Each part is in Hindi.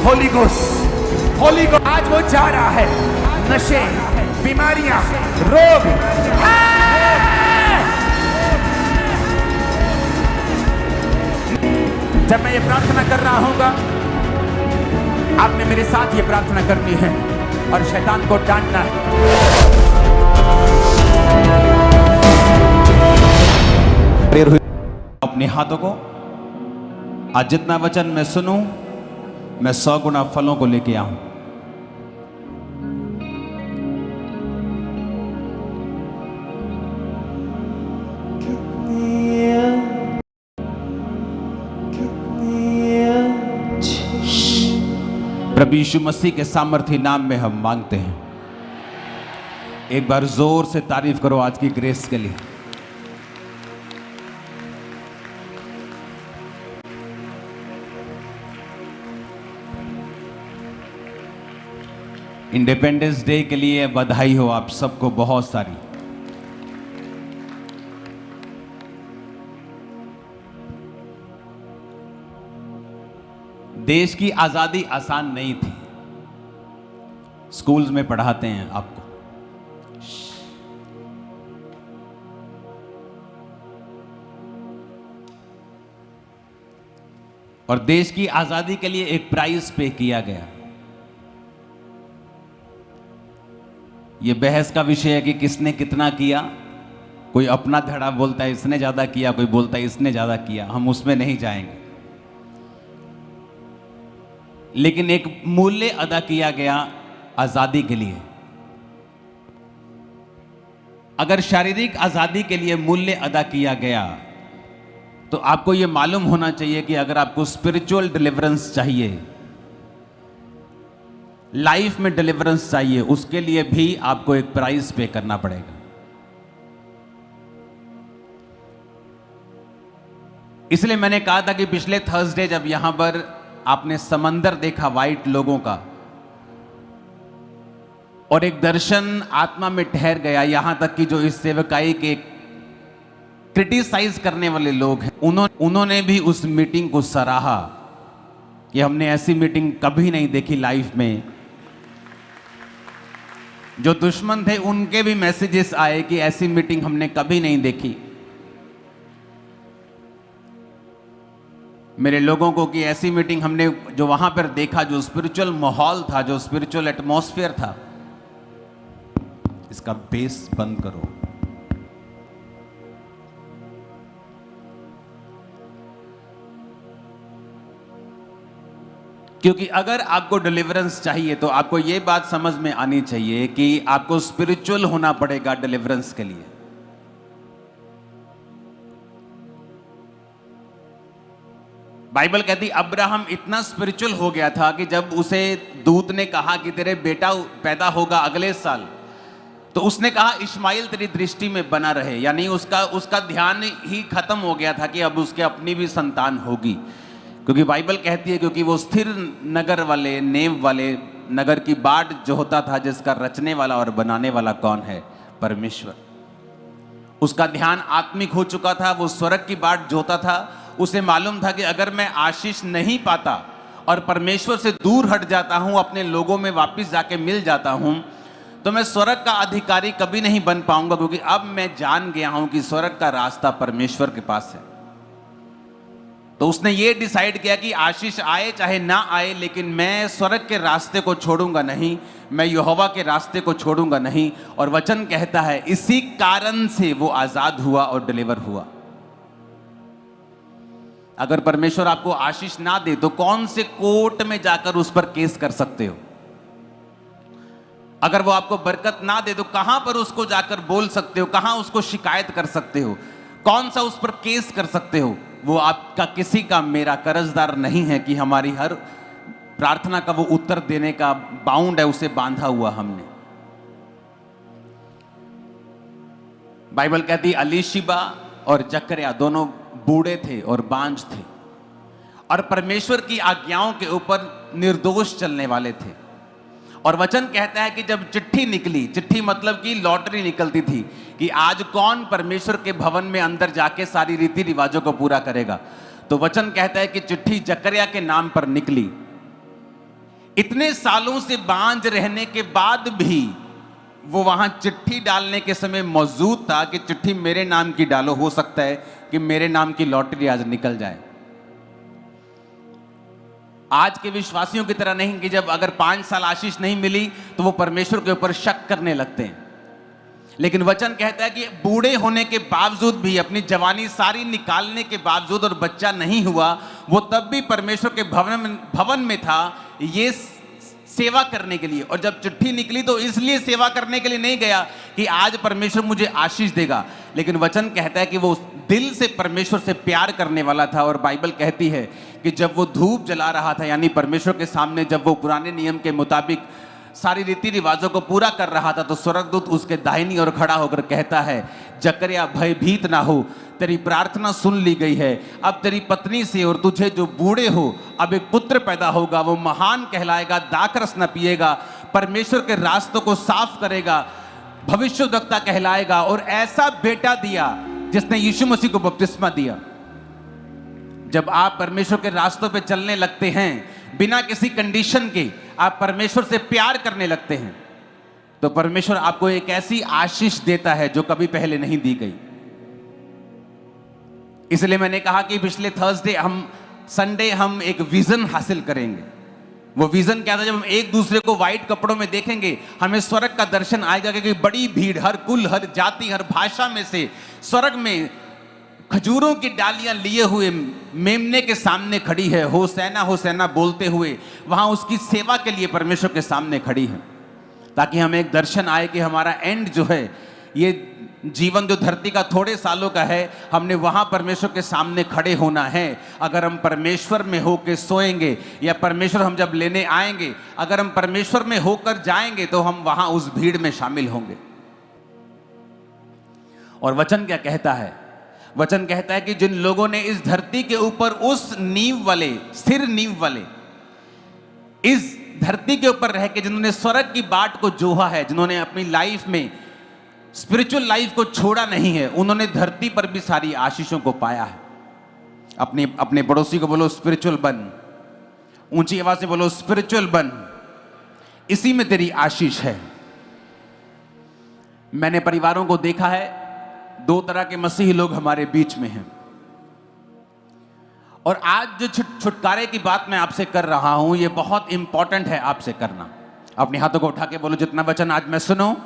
होली घोस्ट आज वो जा रहा है। नशे, बीमारियां, रोग, जब मैं ये प्रार्थना कर रहा हूंगा, आपने मेरे साथ ये प्रार्थना करनी है और शैतान को डांटना है। अपने हाथों को, आज जितना वचन मैं सुनूं, मैं 100 गुना फलों को लेके आऊं। प्रभु यीशु मसीह के सामर्थी नाम में हम मांगते हैं। एक बार जोर से तारीफ करो आज की ग्रेस के लिए। इंडिपेंडेंस डे के लिए बधाई हो आप सबको बहुत सारी। देश की आजादी आसान नहीं थी। स्कूल्स में पढ़ाते हैं आपको। और देश की आजादी के लिए एक प्राइस पे किया गया। यह बहस का विषय है कि किसने कितना किया। कोई अपना धड़ा बोलता है इसने ज्यादा किया, कोई बोलता है इसने ज्यादा किया। हम उसमें नहीं जाएंगे, लेकिन एक मूल्य अदा किया गया आजादी के लिए। अगर शारीरिक आजादी के लिए मूल्य अदा किया गया, तो आपको यह मालूम होना चाहिए कि अगर आपको स्पिरिचुअल डिलीवरेंस चाहिए, लाइफ में डिलीवरेंस चाहिए, उसके लिए भी आपको एक प्राइस पे करना पड़ेगा। इसलिए मैंने कहा था कि पिछले थर्सडे जब यहां पर आपने समंदर देखा वाइट लोगों का, और एक दर्शन आत्मा में ठहर गया, यहां तक कि जो इस सेवकाई के क्रिटिसाइज करने वाले लोग हैं, उन्होंने भी उस मीटिंग को सराहा कि हमने ऐसी मीटिंग कभी नहीं देखी लाइफ में। जो दुश्मन थे उनके भी मैसेजेस आए कि ऐसी मीटिंग हमने कभी नहीं देखी। मेरे लोगों को कि ऐसी मीटिंग हमने जो वहां पर देखा, जो स्पिरिचुअल माहौल था, जो स्पिरिचुअल एटमॉस्फेयर था। इसका बेस बंद करो। क्योंकि अगर आपको डिलीवरेंस चाहिए तो आपको यह बात समझ में आनी चाहिए कि आपको स्पिरिचुअल होना पड़ेगा डिलीवरेंस के लिए। बाइबल कहती अब्राहम इतना स्पिरिचुअल हो गया था कि जब उसे दूत ने कहा कि तेरे बेटा पैदा होगा अगले साल, तो उसने कहा इश्माइल तेरी दृष्टि में बना रहे। यानी उसका ध्यान ही खत्म हो गया था कि अब उसके अपनी भी संतान होगी। क्योंकि बाइबल कहती है क्योंकि वो स्थिर नगर वाले, नेम वाले नगर की बाट जो होता था, जिसका रचने वाला और बनाने वाला कौन है? परमेश्वर। उसका ध्यान आत्मिक हो चुका था। वो स्वर्ग की बाट जोता था। उसे मालूम था कि अगर मैं आशीष नहीं पाता और परमेश्वर से दूर हट जाता हूं, अपने लोगों में वापस जाके मिल जाता हूं, तो मैं स्वर्ग का अधिकारी कभी नहीं बन पाऊंगा। क्योंकि अब मैं जान गया हूं कि स्वर्ग का रास्ता परमेश्वर के पास है। तो उसने ये डिसाइड किया कि आशीष आए चाहे ना आए, लेकिन मैं स्वर्ग के रास्ते को छोड़ूंगा नहीं, मैं यहोवा के रास्ते को छोड़ूंगा नहीं। और वचन कहता है इसी कारण से वो आजाद हुआ और डिलीवर हुआ। अगर परमेश्वर आपको आशीष ना दे तो कौन से कोर्ट में जाकर उस पर केस कर सकते हो? अगर वो आपको बरकत ना दे तो कहां पर उसको जाकर बोल सकते हो? कहां उसको शिकायत कर सकते हो? कौन सा उस पर केस कर सकते हो? वो आपका किसी का मेरा कर्जदार नहीं है कि हमारी हर प्रार्थना का वो उत्तर देने का बाउंड है, उसे बांधा हुआ हमने। बाइबल कहती अलीशिबा और जकरिया दोनों बूढ़े थे और बांझ थे, और परमेश्वर की आज्ञाओं के ऊपर निर्दोष चलने वाले थे। और वचन कहता है कि जब चिट्ठी निकली, चिट्ठी मतलब कि लॉटरी निकलती थी कि आज कौन परमेश्वर के भवन में अंदर जाके सारी रीति रिवाजों को पूरा करेगा, तो वचन कहता है कि चिट्ठी जकरिया के नाम पर निकली। इतने सालों से बांझ रहने के बाद भी वो वहां चिट्ठी डालने के समय मौजूद था कि चिट्ठी मेरे नाम की डालो, हो सकता है कि मेरे नाम की लॉटरी आज निकल जाए। आज के विश्वासियों की तरह नहीं कि जब अगर 5 साल आशीष नहीं मिली तो वो परमेश्वर के ऊपर शक करने लगते हैं। लेकिन वचन कहता है कि बूढ़े होने के बावजूद भी, अपनी जवानी सारी निकालने के बावजूद और बच्चा नहीं हुआ, वो तब भी परमेश्वर के भवन में था ये सेवा करने के लिए। और जब चिट्ठी निकली तो इसलिए सेवा करने के लिए नहीं गया कि आज परमेश्वर मुझे आशीष देगा, लेकिन वचन कहता है कि वो दिल से परमेश्वर से प्यार करने वाला था। और बाइबल कहती है कि जब वो धूप जला रहा था, यानी परमेश्वर के सामने जब वो पुराने नियम के मुताबिक सारी रीति रिवाजों को पूरा कर रहा था, तो स्वर्गदूत उसके दाहिनी ओर खड़ा होकर कहता है, जकरिया भयभीत ना हो, तेरी प्रार्थना सुन ली गई है। अब तेरी पत्नी से और तुझे जो बूढ़े हो अब एक पुत्र पैदा होगा, वो महान कहलाएगा, दाखरस न पिएगा, परमेश्वर के रास्तों को साफ करेगा, भविष्यवक्ता कहलाएगा। और ऐसा बेटा दिया जिसने यीशु मसीह को बपतिस्मा दिया। जब आप परमेश्वर के रास्तों पे चलने लगते हैं, बिना किसी कंडीशन के आप परमेश्वर से प्यार करने लगते हैं, तो परमेश्वर आपको एक ऐसी आशीष देता है जो कभी पहले नहीं दी गई। इसलिए मैंने कहा कि पिछले संडे हम एक विजन हासिल करेंगे। वो विजन क्या था? जब हम एक दूसरे को व्हाइट कपड़ों में देखेंगे, हमें स्वर्ग का दर्शन आएगा कि बड़ी भीड़, हर कुल, हर जाति, हर भाषा में से स्वर्ग में खजूरों की डालियां लिए हुए मेमने के सामने खड़ी है, होसैना होसैना बोलते हुए वहां उसकी सेवा के लिए परमेश्वर के सामने खड़ी है, ताकि हमें एक दर्शन आए कि हमारा एंड जो है, ये जीवन जो धरती का थोड़े सालों का है, हमने वहां परमेश्वर के सामने खड़े होना है। अगर हम परमेश्वर में होकर सोएंगे या परमेश्वर हम जब लेने आएंगे, अगर हम परमेश्वर में होकर जाएंगे तो हम वहां उस भीड़ में शामिल होंगे। और वचन क्या कहता है? वचन कहता है कि जिन लोगों ने इस धरती के ऊपर उस नींव वाले, स्थिर नींव वाले, इस धरती के ऊपर रह के जिन्होंने स्वर्ग की बाट को जोहा है, जिन्होंने अपनी लाइफ में स्पिरिचुअल लाइफ को छोड़ा नहीं है, उन्होंने धरती पर भी सारी आशीषों को पाया है। अपने पड़ोसी को बोलो स्पिरिचुअल बन, ऊंची आवाज से बोलो स्पिरिचुअल बन, इसी में तेरी आशीष है। मैंने परिवारों को देखा है, 2 तरह के मसीही लोग हमारे बीच में हैं। और आज जो छुटकारे की बात मैं आपसे कर रहा हूं, यह बहुत इंपॉर्टेंट है आपसे करना। अपने हाथों को उठा के बोलो, जितना वचन आज मैं सुनो,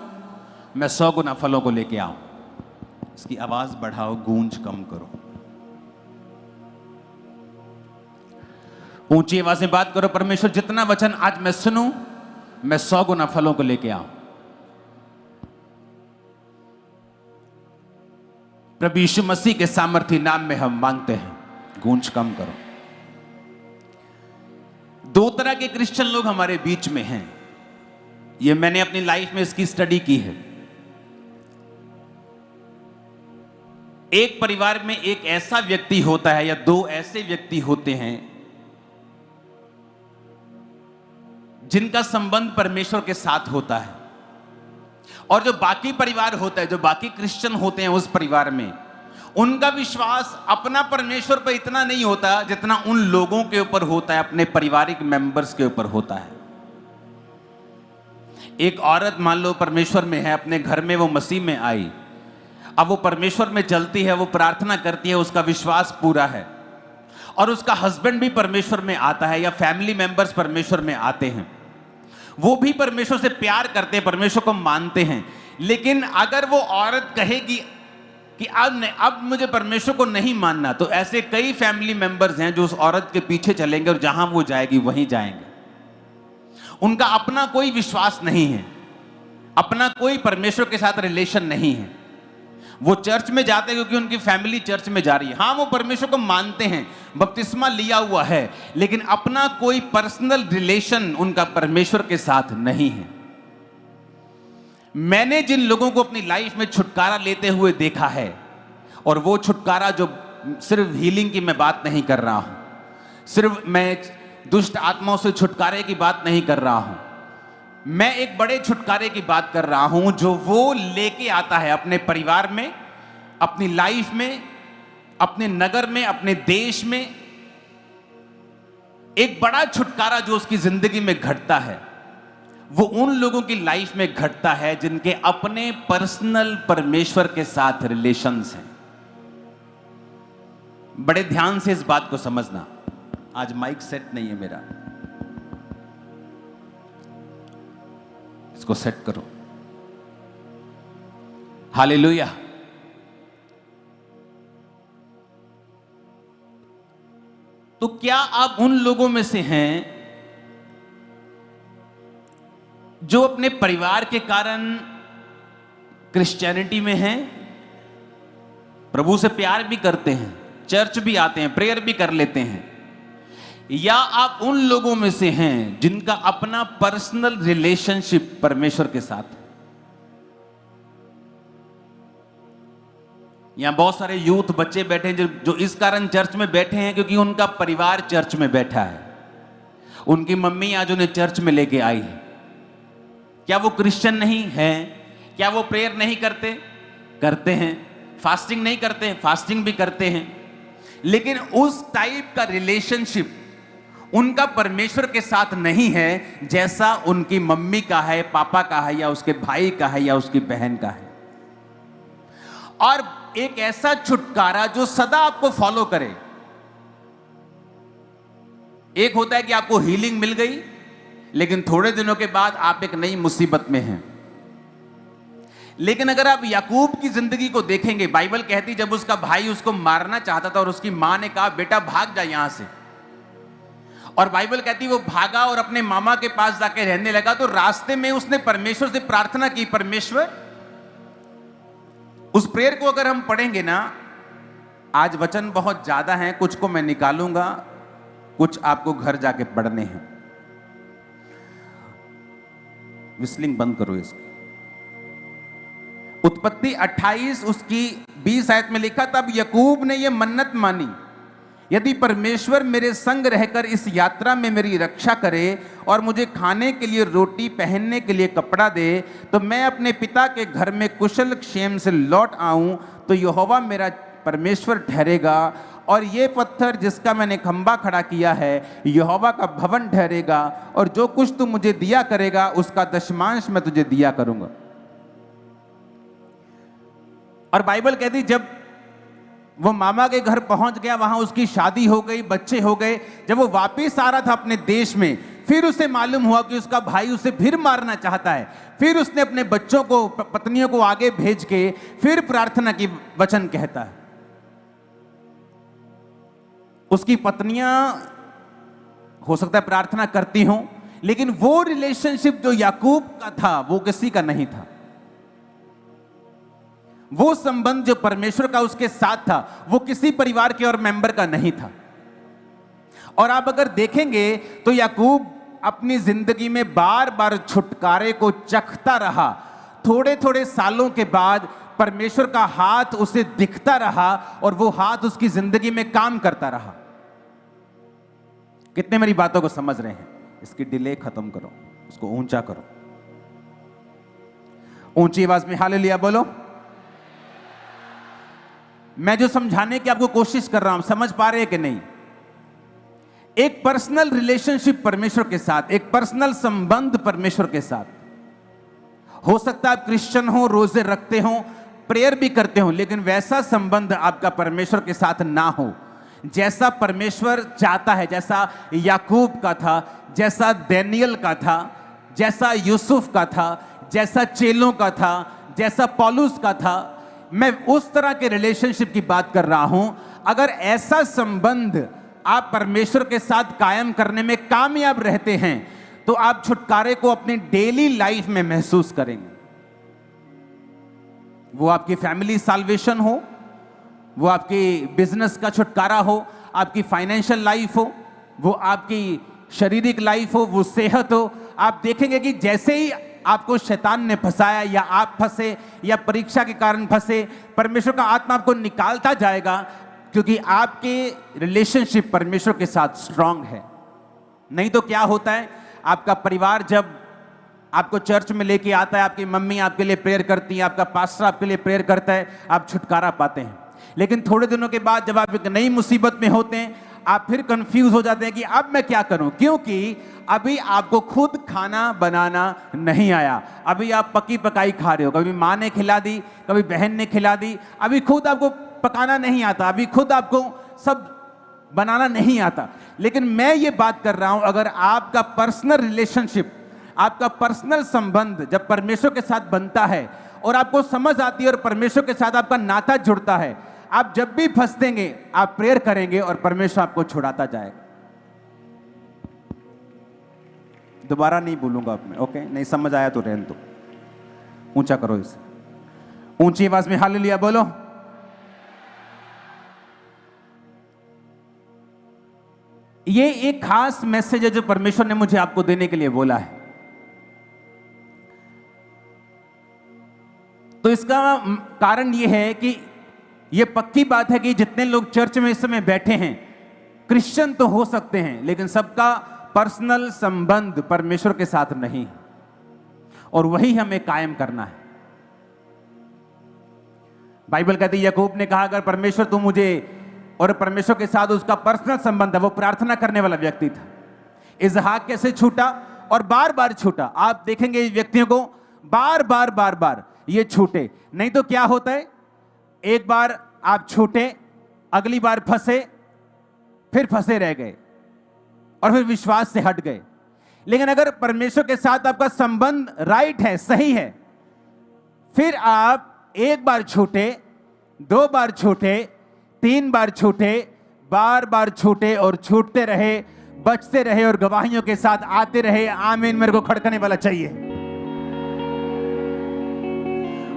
मैं 100 गुना फलों को लेके आऊं। इसकी आवाज बढ़ाओ, गूंज कम करो, ऊंची आवाज में बात करो। परमेश्वर, जितना वचन आज मैं सुनूं, मैं 100 गुना फलों को लेके आऊं। प्रभु यीशु मसीह के सामर्थी नाम में हम मांगते हैं, गूंज कम करो। 2 तरह के क्रिश्चियन लोग हमारे बीच में हैं। ये मैंने अपनी लाइफ में इसकी स्टडी की है। एक परिवार में एक ऐसा व्यक्ति होता है या 2 ऐसे व्यक्ति होते हैं जिनका संबंध परमेश्वर के साथ होता है, और जो बाकी परिवार होता है, जो बाकी क्रिश्चियन होते हैं उस परिवार में, उनका विश्वास अपना परमेश्वर पर इतना नहीं होता जितना उन लोगों के ऊपर होता है, अपने पारिवारिक मेंबर्स के ऊपर होता है। एक औरत मान लो परमेश्वर में है, अपने घर में वो मसीह में आई, अब वो परमेश्वर में चलती है, वो प्रार्थना करती है, उसका विश्वास पूरा है, और उसका हस्बैंड भी परमेश्वर में आता है या फैमिली मेंबर्स परमेश्वर में आते हैं, वो भी परमेश्वर से प्यार करते हैं, परमेश्वर को मानते हैं। लेकिन अगर वो औरत कहेगी कि अब मुझे परमेश्वर को नहीं मानना, तो ऐसे कई फैमिली मेंबर्स हैं जो उस औरत के पीछे चलेंगे और जहां वो जाएगी वहीं जाएंगे। उनका अपना कोई विश्वास नहीं है, अपना कोई परमेश्वर के साथ रिलेशन नहीं है। वो चर्च में जाते हैं क्योंकि उनकी फैमिली चर्च में जा रही है। हाँ, वो परमेश्वर को मानते हैं, बपतिस्मा लिया हुआ है, लेकिन अपना कोई पर्सनल रिलेशन उनका परमेश्वर के साथ नहीं है। मैंने जिन लोगों को अपनी लाइफ में छुटकारा लेते हुए देखा है, और वो छुटकारा जो सिर्फ हीलिंग की मैं बात नहीं कर रहा हूं, सिर्फ मैं दुष्ट आत्माओं से छुटकारे की बात नहीं कर रहा हूं, मैं एक बड़े छुटकारे की बात कर रहा हूं जो वो लेके आता है अपने परिवार में, अपनी लाइफ में, अपने नगर में, अपने देश में। एक बड़ा छुटकारा जो उसकी जिंदगी में घटता है वो उन लोगों की लाइफ में घटता है जिनके अपने पर्सनल परमेश्वर के साथ रिलेशंस हैं। बड़े ध्यान से इस बात को समझना। आज माइक सेट नहीं है मेरा, इसको सेट करो। हालेलुया। तो क्या आप उन लोगों में से हैं जो अपने परिवार के कारण क्रिश्चियनिटी में हैं, प्रभु से प्यार भी करते हैं, चर्च भी आते हैं, प्रेयर भी कर लेते हैं, या आप उन लोगों में से हैं जिनका अपना पर्सनल रिलेशनशिप परमेश्वर के साथ है? यहां बहुत सारे यूथ बच्चे बैठे हैं जो इस कारण चर्च में बैठे हैं क्योंकि उनका परिवार चर्च में बैठा है, उनकी मम्मी आज उन्हें चर्च में लेके आई है। क्या वो क्रिश्चियन नहीं है? क्या वो प्रेयर नहीं करते? करते हैं। फास्टिंग नहीं करते? फास्टिंग भी करते हैं। लेकिन उस टाइप का रिलेशनशिप उनका परमेश्वर के साथ नहीं है जैसा उनकी मम्मी का है, पापा का है, या उसके भाई का है, या उसकी बहन का है। और एक ऐसा छुटकारा जो सदा आपको फॉलो करे। एक होता है कि आपको हीलिंग मिल गई लेकिन थोड़े दिनों के बाद आप एक नई मुसीबत में हैं। लेकिन अगर आप याकूब की जिंदगी को देखेंगे, बाइबल कहती जब उसका भाई उसको मारना चाहता था और उसकी मां ने कहा बेटा भाग जा यहां से, और बाइबल कहती वो भागा और अपने मामा के पास जाके रहने लगा, तो रास्ते में उसने परमेश्वर से प्रार्थना की, परमेश्वर, उस प्रेयर को अगर हम पढ़ेंगे ना, आज वचन बहुत ज्यादा हैं, कुछ को मैं निकालूंगा, कुछ आपको घर जाके पढ़ने हैं। विस्लिंग बंद करो इसकी। उत्पत्ति 28 उसकी 20 आयत में लिखा, तब याकूब ने यह मन्नत मानी, यदि परमेश्वर मेरे संग रहकर इस यात्रा में मेरी रक्षा करे और मुझे खाने के लिए रोटी, पहनने के लिए कपड़ा दे, तो मैं अपने पिता के घर में कुशल क्षेम से लौट आऊं, तो यहोवा मेरा परमेश्वर ठहरेगा, और ये पत्थर जिसका मैंने खंबा खड़ा किया है यहोवा का भवन ठहरेगा, और जो कुछ तू मुझे दिया करेगा उसका दशमांश मैं तुझे दिया करूंगा। और बाइबल कहती जब वो मामा के घर पहुंच गया, वहां उसकी शादी हो गई, बच्चे हो गए, जब वो वापिस आ रहा था अपने देश में, फिर उसे मालूम हुआ कि उसका भाई उसे फिर मारना चाहता है। फिर उसने अपने बच्चों को, पत्नियों को आगे भेज के फिर प्रार्थना की, वचन कहता है। उसकी पत्नियां हो सकता है प्रार्थना करती हों, लेकिन वो रिलेशनशिप जो याकूब का था वो किसी का नहीं था। वो संबंध जो परमेश्वर का उसके साथ था वो किसी परिवार के और मेंबर का नहीं था। और आप अगर देखेंगे तो याकूब अपनी जिंदगी में बार बार छुटकारे को चखता रहा। थोड़े थोड़े सालों के बाद परमेश्वर का हाथ उसे दिखता रहा और वो हाथ उसकी जिंदगी में काम करता रहा। कितने मेरी बातों को समझ रहे हैं? इसकी डिले खत्म करो, उसको ऊंचा करो, ऊंची आवाज में हालेलुया बोलो। मैं जो समझाने की आपको कोशिश कर रहा हूं, समझ पा रहे हैं कि नहीं? एक पर्सनल रिलेशनशिप परमेश्वर के साथ, एक पर्सनल संबंध परमेश्वर के साथ। हो सकता है आप क्रिश्चियन हो, रोजे रखते हो, प्रेयर भी करते हो, लेकिन वैसा संबंध आपका परमेश्वर के साथ ना हो जैसा परमेश्वर चाहता है, जैसा याकूब का था, जैसा दानियल का था, जैसा यूसुफ का था, जैसा चेलों का था, जैसा पौलुस का था। मैं उस तरह के रिलेशनशिप की बात कर रहा हूं। अगर ऐसा संबंध आप परमेश्वर के साथ कायम करने में कामयाब रहते हैं तो आप छुटकारे को अपनी डेली लाइफ में महसूस करेंगे। वो आपकी फैमिली साल्वेशन हो, वो आपकी बिजनेस का छुटकारा हो, आपकी फाइनेंशियल लाइफ हो, वो आपकी शारीरिक लाइफ हो, वो सेहत हो। आप देखेंगे कि जैसे ही आपको शैतान ने फंसाया या आप फंसे या परीक्षा के कारण फंसे, परमेश्वर का आत्मा आपको निकालता जाएगा, क्योंकि आपके रिलेशनशिप परमेश्वर के साथ स्ट्रांग है। नहीं तो क्या होता है, आपका परिवार जब आपको चर्च में लेके आता है, आपकी मम्मी आपके लिए प्रेयर करती है, आपका पास्टर आपके लिए प्रेयर करता है, आप छुटकारा पाते हैं। लेकिन थोड़े दिनों के बाद जब आप एक नई मुसीबत में होते हैं, आप फिर कंफ्यूज हो जाते हैं कि अब मैं क्या करूं, क्योंकि अभी आपको खुद खाना बनाना नहीं आया। अभी आप पकी पकाई खा रहे हो, कभी माँ ने खिला दी, कभी बहन ने खिला दी, अभी खुद आपको पकाना नहीं आता, अभी खुद आपको सब बनाना नहीं आता। लेकिन मैं ये बात कर रहा हूं, अगर आपका पर्सनल रिलेशनशिप, आपका पर्सनल संबंध जब परमेश्वर के साथ बनता है और आपको समझ आती है और परमेश्वर के साथ आपका नाता जुड़ता है, आप जब भी फंसेंगे आप प्रेयर करेंगे और परमेश्वर आपको छुड़ाता जाएगा। दोबारा नहीं बोलूंगा अब मैं, ओके? नहीं समझ आया तो रहने दो। ऊंचा करो इसे, ऊंची आवाज में हालेलुया बोलो। ये एक खास मैसेज है जो परमेश्वर ने मुझे आपको देने के लिए बोला है। तो इसका कारण यह है कि यह पक्की बात है कि जितने लोग चर्च में इस समय बैठे हैं, क्रिश्चियन तो हो सकते हैं, लेकिन सबका पर्सनल संबंध परमेश्वर के साथ नहीं है, और वही हमें कायम करना है। बाइबल कहती है, याकूब ने कहा अगर परमेश्वर तू मुझे, और परमेश्वर के साथ उसका पर्सनल संबंध है, वो प्रार्थना करने वाला व्यक्ति था। इसहाक कैसे छूटा और बार बार छूटा। आप देखेंगे इस व्यक्तियों को बार बार ये छूटे। नहीं तो क्या होता है, एक बार आप छूटे, अगली बार फंसे, फिर फंसे रह गए और फिर विश्वास से हट गए। लेकिन अगर परमेश्वर के साथ आपका संबंध राइट है, सही है, फिर आप एक बार छूटे, दो बार छूटे, तीन बार छूटे, बार बार छूटे और छूटते रहे, बचते रहे और गवाहियों के साथ आते रहे। आमीन मेरे को खड़कने वाला चाहिए।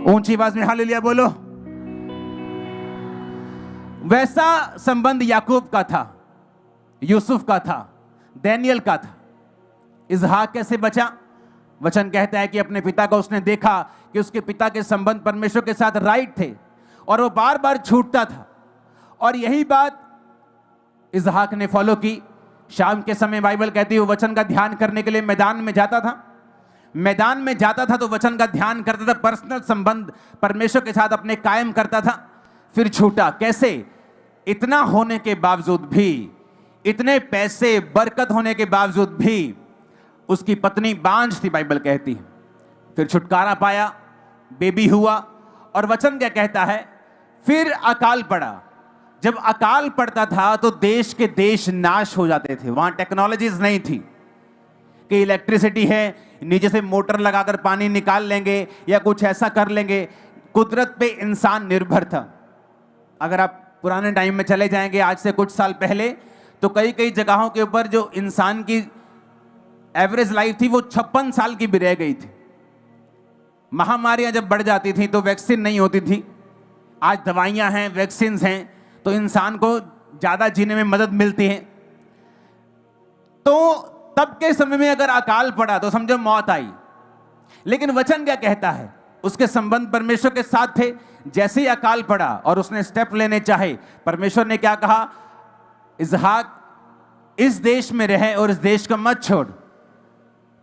ऊंची आवाज में हालेलुया बोलो। वैसा संबंध याकूब का था, यूसुफ का था, दानियल का था। इसहाक कैसे बचा? वचन कहता है कि अपने पिता को उसने देखा कि उसके पिता के संबंध परमेश्वर के साथ राइट थे और वो बार बार छूटता था, और यही बात इसहाक ने फॉलो की। शाम के समय बाइबल कहती है वो वचन का ध्यान करने के लिए मैदान में जाता था। मैदान में जाता था तो वचन का ध्यान करता था, पर्सनल संबंध परमेश्वर के साथ अपने कायम करता था। फिर छूटा। कैसे? इतना होने के बावजूद भी, इतने पैसे बरकत होने के बावजूद भी उसकी पत्नी बांझ थी, बाइबल कहती है। फिर छुटकारा पाया, बेबी हुआ, और वचन क्या कहता है, फिर अकाल पड़ा। जब अकाल पड़ता था तो देश के देश नाश हो जाते थे। वहां टेक्नोलॉजीज नहीं थी कि इलेक्ट्रिसिटी है, नीचे से मोटर लगाकर पानी निकाल लेंगे या कुछ ऐसा कर लेंगे। कुदरत पे इंसान निर्भर था। अगर आप पुराने टाइम में चले जाएंगे, आज से कुछ साल पहले, तो कई कई जगहों के ऊपर जो इंसान की एवरेज लाइफ थी वो 56 साल की भी रह गई थी। महामारियां जब बढ़ जाती थी तो वैक्सीन नहीं होती थी। आज दवाइयां हैं, वैक्सीन हैं, तो इंसान को ज्यादा जीने में मदद मिलती है। तो तब के समय में अगर अकाल पड़ा तो समझो मौत आई। लेकिन वचन क्या कहता है, उसके संबंध परमेश्वर के साथ थे। जैसे ही अकाल पड़ा और उसने स्टेप लेने चाहे, परमेश्वर ने क्या कहा, इसहाक इस देश में रहे और इस देश को मत छोड़,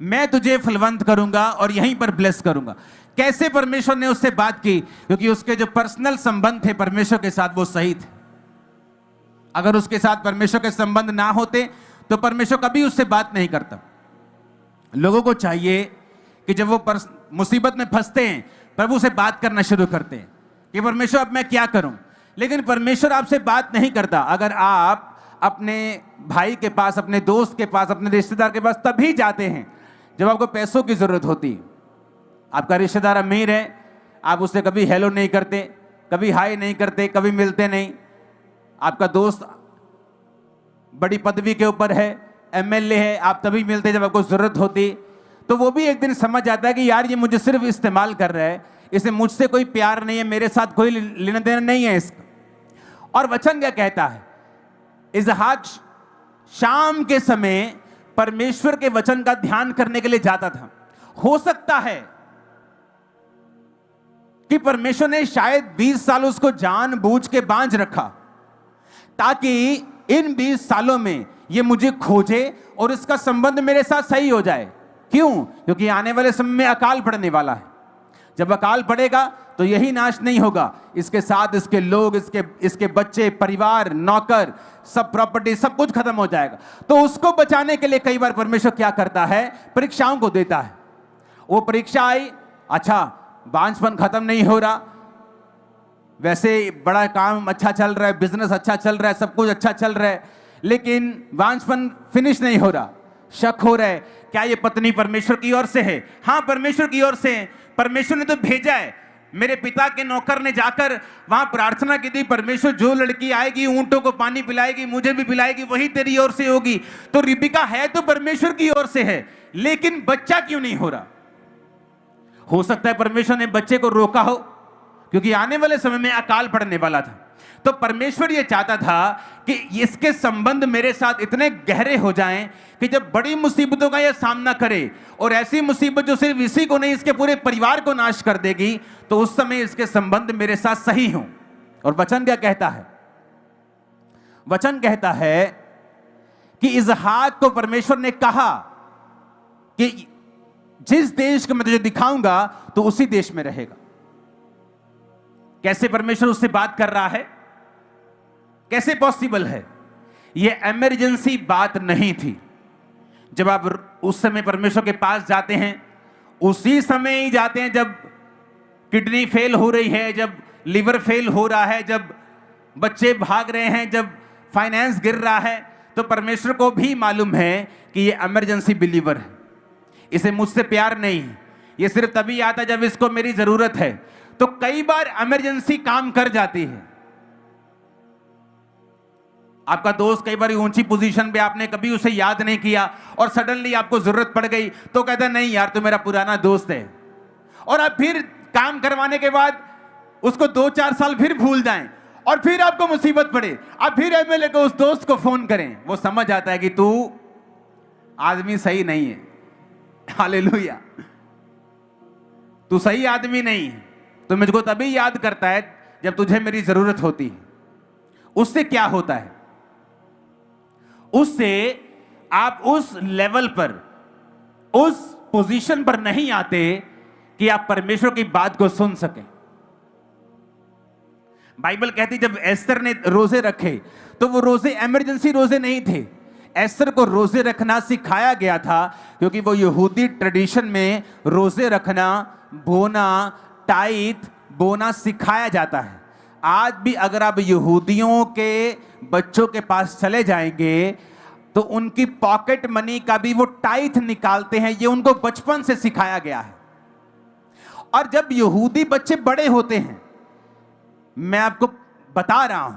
मैं तुझे फलवंत करूंगा और यहीं पर ब्लेस करूंगा। कैसे परमेश्वर ने उससे बात की? क्योंकि उसके जो पर्सनल संबंध थे परमेश्वर के साथ वो सही थे। अगर उसके साथ परमेश्वर के संबंध ना होते तो परमेश्वर कभी उससे बात नहीं करता। लोगों को चाहिए कि जब वो मुसीबत में फंसते हैं, प्रभु से बात करना शुरू करते हैं कि परमेश्वर अब मैं क्या करूं। लेकिन परमेश्वर आपसे बात नहीं करता। अगर आप अपने भाई के पास, अपने दोस्त के पास, अपने रिश्तेदार के पास तभी जाते हैं जब आपको पैसों की जरूरत होती है। आपका रिश्तेदार अमीर है, आप उससे कभी हेलो नहीं करते, कभी हाय नहीं करते, कभी मिलते नहीं। आपका दोस्त बड़ी पदवी के ऊपर है, एमएलए है, आप तभी मिलते जब आपको जरूरत होती। तो वो भी एक दिन समझ जाता है कि यार ये मुझे सिर्फ इस्तेमाल कर रहा है, इसे मुझसे कोई प्यार नहीं है, मेरे साथ कोई लेना देना नहीं है इसका। और वचन क्या कहता है, इसहाक शाम के समय परमेश्वर के वचन का ध्यान करने के लिए जाता था। हो सकता है कि परमेश्वर ने शायद 20 साल उसको जानबूझ के बांझ रखा ताकि इन 20 सालों में ये मुझे खोजे और इसका संबंध मेरे साथ सही हो जाए। क्यों? क्योंकि आने वाले समय में अकाल पड़ने वाला है। जब अकाल पड़ेगा तो यही नाश नहीं होगा, इसके साथ इसके लोग, इसके बच्चे, परिवार, नौकर, सब प्रॉपर्टी, सब कुछ खत्म हो जाएगा। तो उसको बचाने के लिए कई बार परमेश्वर क्या करता है, परीक्षाओं को देता है। वो परीक्षा आई, अच्छा बांझपन खत्म नहीं हो रहा, वैसे बड़ा काम अच्छा चल रहा है, बिजनेस अच्छा चल रहा है, सब कुछ अच्छा चल रहा है, लेकिन बांझपन फिनिश नहीं हो रहा। शक हो रहा है, क्या ये पत्नी परमेश्वर की ओर से है? हाँ, परमेश्वर की ओर से है। परमेश्वर ने तो भेजा है। मेरे पिता के नौकर ने जाकर वहां प्रार्थना की थी, परमेश्वर जो लड़की आएगी ऊंटों को पानी पिलाएगी, मुझे भी पिलाएगी, वही तेरी ओर से होगी। तो रिबिका है तो परमेश्वर की ओर से है, लेकिन बच्चा क्यों नहीं हो रहा? हो सकता है परमेश्वर ने बच्चे को रोका हो, क्योंकि आने वाले समय में अकाल पड़ने वाला था। तो परमेश्वर ये चाहता था कि इसके संबंध मेरे साथ इतने गहरे हो जाएं कि जब बड़ी मुसीबतों का यह सामना करे, और ऐसी मुसीबत जो सिर्फ इसी को नहीं इसके पूरे परिवार को नाश कर देगी, तो उस समय इसके संबंध मेरे साथ सही हों। और वचन क्या कहता है? वचन कहता है कि इसहाक को परमेश्वर ने कहा कि जिस देश को मैं तुझे दिखाऊंगा तो उसी देश में रहेगा। कैसे परमेश्वर उससे बात कर रहा है? कैसे पॉसिबल है? यह इमरजेंसी बात नहीं थी। जब आप उस समय परमेश्वर के पास जाते हैं, उसी समय ही जाते हैं जब किडनी फेल हो रही है, जब लिवर फेल हो रहा है, जब बच्चे भाग रहे हैं, जब फाइनेंस गिर रहा है, तो परमेश्वर को भी मालूम है कि ये इमरजेंसी बिलीवर है, इसे मुझसे प्यार नहीं है, ये सिर्फ तभी आता जब इसको मेरी जरूरत है। तो कई बार इमरजेंसी काम कर जाती है। आपका दोस्त कई बार ऊंची पोजीशन पे, आपने कभी उसे याद नहीं किया और सडनली आपको जरूरत पड़ गई, तो कहता नहीं यार तू मेरा पुराना दोस्त है, और आप फिर काम करवाने के बाद उसको 2-4 साल फिर भूल जाएं, और फिर आपको मुसीबत पड़े, आप फिर एमएलए को, उस दोस्त को फोन करें। वो समझ आता है कि तू आदमी सही नहीं है। हालेलुया, तू सही आदमी नहीं है, तो मुझको तभी याद करता है जब तुझे मेरी जरूरत होती है। उससे क्या होता है? उससे आप उस लेवल पर, उस पोजीशन पर नहीं आते कि आप परमेश्वर की बात को सुन सकें। बाइबल कहती जब एस्तर ने रोजे रखे तो वो रोजे इमरजेंसी रोजे नहीं थे। एस्तर को रोजे रखना सिखाया गया था, क्योंकि वो यहूदी ट्रेडिशन में रोजे रखना, बोना, टाइथ बोना सिखाया जाता है। आज भी अगर आप यहूदियों के बच्चों के पास चले जाएंगे तो उनकी पॉकेट मनी का भी वो टाइथ निकालते हैं, ये उनको बचपन से सिखाया गया है। और जब यहूदी बच्चे बड़े होते हैं, मैं आपको बता रहा हूं,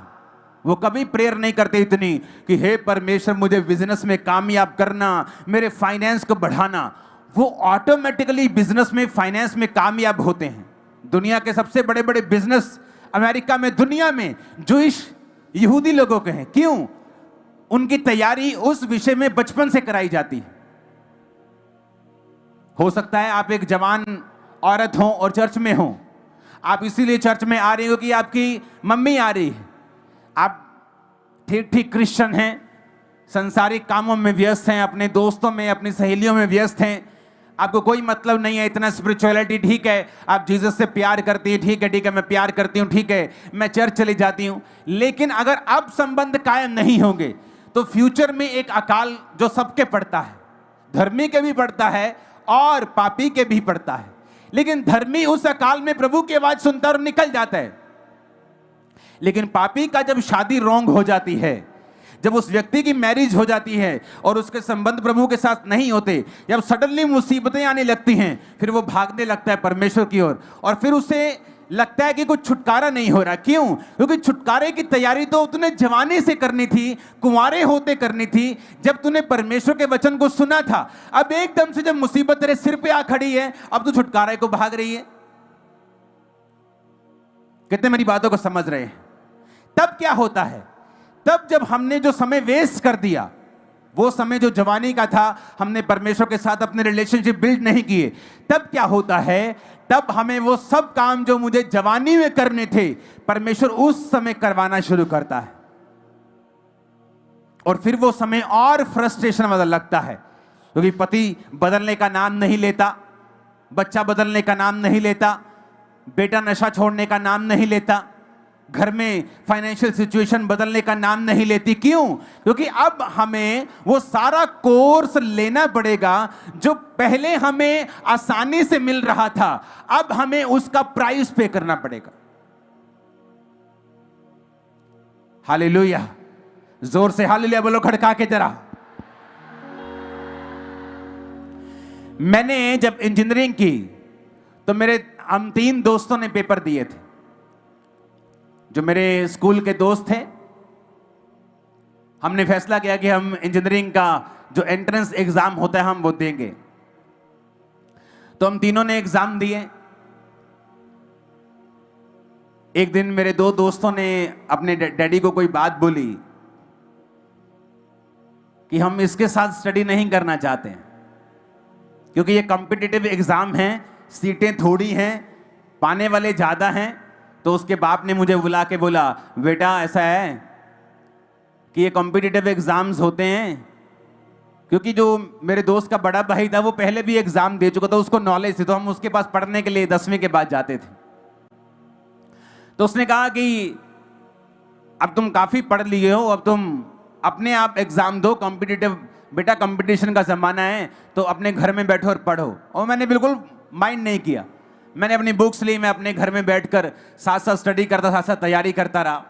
वो कभी प्रेयर नहीं करते इतनी कि हे परमेश्वर मुझे बिजनेस में कामयाब करना, मेरे फाइनेंस को बढ़ाना। वो ऑटोमेटिकली बिजनेस में, फाइनेंस में कामयाब होते हैं। दुनिया के सबसे बड़े बड़े बिजनेस अमेरिका में, दुनिया में जूइश यहूदी लोगों के हैं। क्यों? उनकी तैयारी उस विषय में बचपन से कराई जाती है। हो सकता है आप एक जवान औरत हो और चर्च में हो, आप इसीलिए चर्च में आ रही हो कि आपकी मम्मी आ रही है, आप ठीक ठीक क्रिश्चियन हैं, संसारिक कामों में व्यस्त हैं, अपने दोस्तों में, अपनी सहेलियों में व्यस्त हैं, आपको कोई मतलब नहीं है इतना स्पिरिचुअलिटी। ठीक है, आप जीसस से प्यार करती है, ठीक है, ठीक है, मैं प्यार करती हूँ, ठीक है, मैं चर्च चली जाती हूँ। लेकिन अगर अब संबंध कायम नहीं होंगे तो फ्यूचर में एक अकाल जो सबके पड़ता है, धर्मी के भी पड़ता है और पापी के भी पड़ता है। लेकिन धर्मी उस अकाल में प्रभु की आवाज सुनता और निकल जाता है, लेकिन पापी का जब शादी रॉन्ग हो जाती है, जब उस व्यक्ति की मैरिज हो जाती है और उसके संबंध प्रभु के साथ नहीं होते, जब सडनली मुसीबतें आने लगती हैं, फिर वो भागने लगता है परमेश्वर की ओर, और फिर उसे लगता है कि कुछ छुटकारा नहीं हो रहा। क्यों? क्योंकि छुटकारे की तैयारी तो तूने जवानी से करनी थी, कुंवारे होते करनी थी, जब तूने परमेश्वर के वचन को सुना था। अब एकदम से जब मुसीबत तेरे सिर पे आ खड़ी है, अब तू छुटकारे को भाग रही है। कितने मेरी बातों को समझ रहे हैं? तब क्या होता है? तब जब हमने जो समय वेस्ट कर दिया, वो समय जो जवानी का था, हमने परमेश्वर के साथ अपने रिलेशनशिप बिल्ड नहीं किए, तब क्या होता है? तब हमें वो सब काम जो मुझे जवानी में करने थे, परमेश्वर उस समय करवाना शुरू करता है। और फिर वो समय और फ्रस्ट्रेशन वाला लगता है, क्योंकि पति बदलने का नाम नहीं लेता, बच्चा बदलने का नाम नहीं लेता, बेटा नशा छोड़ने का नाम नहीं लेता, घर में फाइनेंशियल सिचुएशन बदलने का नाम नहीं लेती। क्यों? क्योंकि अब हमें वो सारा कोर्स लेना पड़ेगा जो पहले हमें आसानी से मिल रहा था, अब हमें उसका प्राइस पे करना पड़ेगा। हालेलुया, जोर से हालेलुया बोलो खड़का के जरा। मैंने जब इंजीनियरिंग की तो हम 3 दोस्तों ने पेपर दिए थे, जो मेरे स्कूल के दोस्त थे। हमने फैसला किया कि हम इंजीनियरिंग का जो एंट्रेंस एग्जाम होता है हम वो देंगे। तो हम तीनों ने एग्जाम दिए। एक दिन मेरे 2 दोस्तों ने अपने डैडी को कोई बात बोली कि हम इसके साथ स्टडी नहीं करना चाहते हैं, क्योंकि ये कॉम्पिटिटिव एग्जाम है, सीटें थोड़ी हैं, पाने वाले ज्यादा हैं। तो उसके बाप ने मुझे बुला के बोला, बेटा ऐसा है कि ये कॉम्पिटिटिव एग्जाम्स होते हैं, क्योंकि जो मेरे दोस्त का बड़ा भाई था वो पहले भी एग्जाम दे चुका था, उसको नॉलेज थी, तो हम उसके पास पढ़ने के लिए 10वीं के बाद जाते थे। तो उसने कहा कि अब तुम काफी पढ़ लिए हो, अब तुम अपने आप एग्जाम दो, कॉम्पिटिटिव बेटा कंपटीशन का जमाना है, तो अपने घर में बैठो और पढ़ो। और मैंने बिल्कुल माइंड नहीं किया, मैंने अपनी बुक्स ली, मैं अपने घर में बैठकर साथ साथ स्टडी करता, साथ साथ तैयारी करता रहा।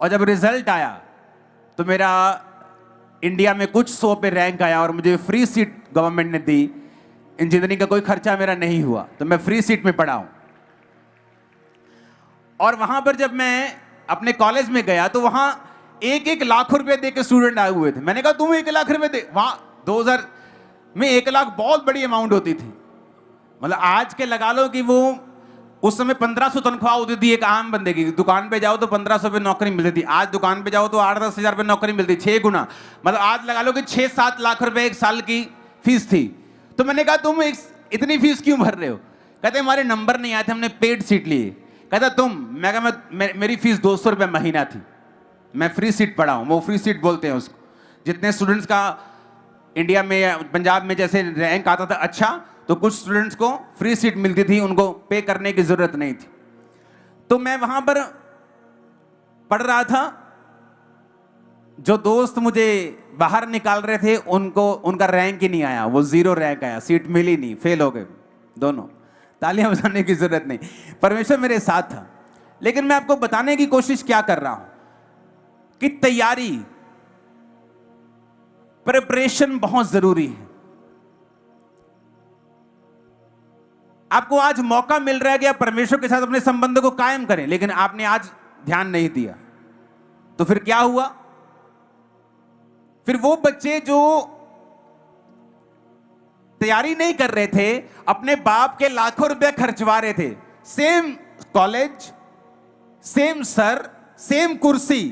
और जब रिजल्ट आया तो मेरा इंडिया में कुछ 100 पे रैंक आया और मुझे फ्री सीट गवर्नमेंट ने दी। इंजीनियरिंग का कोई खर्चा मेरा नहीं हुआ, तो मैं फ्री सीट में पढ़ा हूं। और वहां पर जब मैं अपने कॉलेज में गया तो वहां 1-1 लाख रुपए दे के स्टूडेंट आए हुए थे। मैंने कहा तुम 1 लाख रुपए दे? वहां 2000 में 1 लाख बहुत बड़ी अमाउंट होती थी। मतलब आज के लगा लो कि वो उस समय 1500 तनख्वाह होती थी एक आम बंदे की। दुकान पे जाओ तो 1500 पे नौकरी मिलती थी, आज दुकान पे जाओ तो 8-10 हजार पे नौकरी मिलती, 6 गुना। मतलब आज लगा लो कि 6-7 लाख रुपए एक साल की फीस थी। तो मैंने कहा तुम इतनी फीस क्यों भर रहे हो? कहते हमारे नंबर नहीं आए थे, हमने पेड सीट लिए। कहता तुम? मैं कहा मेरी फीस 200 रुपये महीना थी, मैं फ्री सीट पढ़ा हूं। वो फ्री सीट बोलते हैं उसको। जितने स्टूडेंट्स का इंडिया में या पंजाब में जैसे रैंक आता था अच्छा, तो कुछ स्टूडेंट्स को फ्री सीट मिलती थी, उनको पे करने की जरूरत नहीं थी। तो मैं वहां पर पढ़ रहा था। जो दोस्त मुझे बाहर निकाल रहे थे उनका रैंक ही नहीं आया, वो 0 रैंक आया, सीट मिली नहीं, फेल हो गए दोनों। तालियां बजाने की जरूरत नहीं, परमेश्वर मेरे साथ था। लेकिन मैं आपको बताने की कोशिश क्या कर रहा हूं कि तैयारी, प्रिपरेशन बहुत जरूरी है। आपको आज मौका मिल रहा है कि आप परमेश्वर के साथ अपने संबंध को कायम करें, लेकिन आपने आज ध्यान नहीं दिया। तो फिर क्या हुआ? फिर वो बच्चे जो तैयारी नहीं कर रहे थे, अपने बाप के लाखों रुपए खर्चवा रहे थे, same college, same sir, same कुर्सी।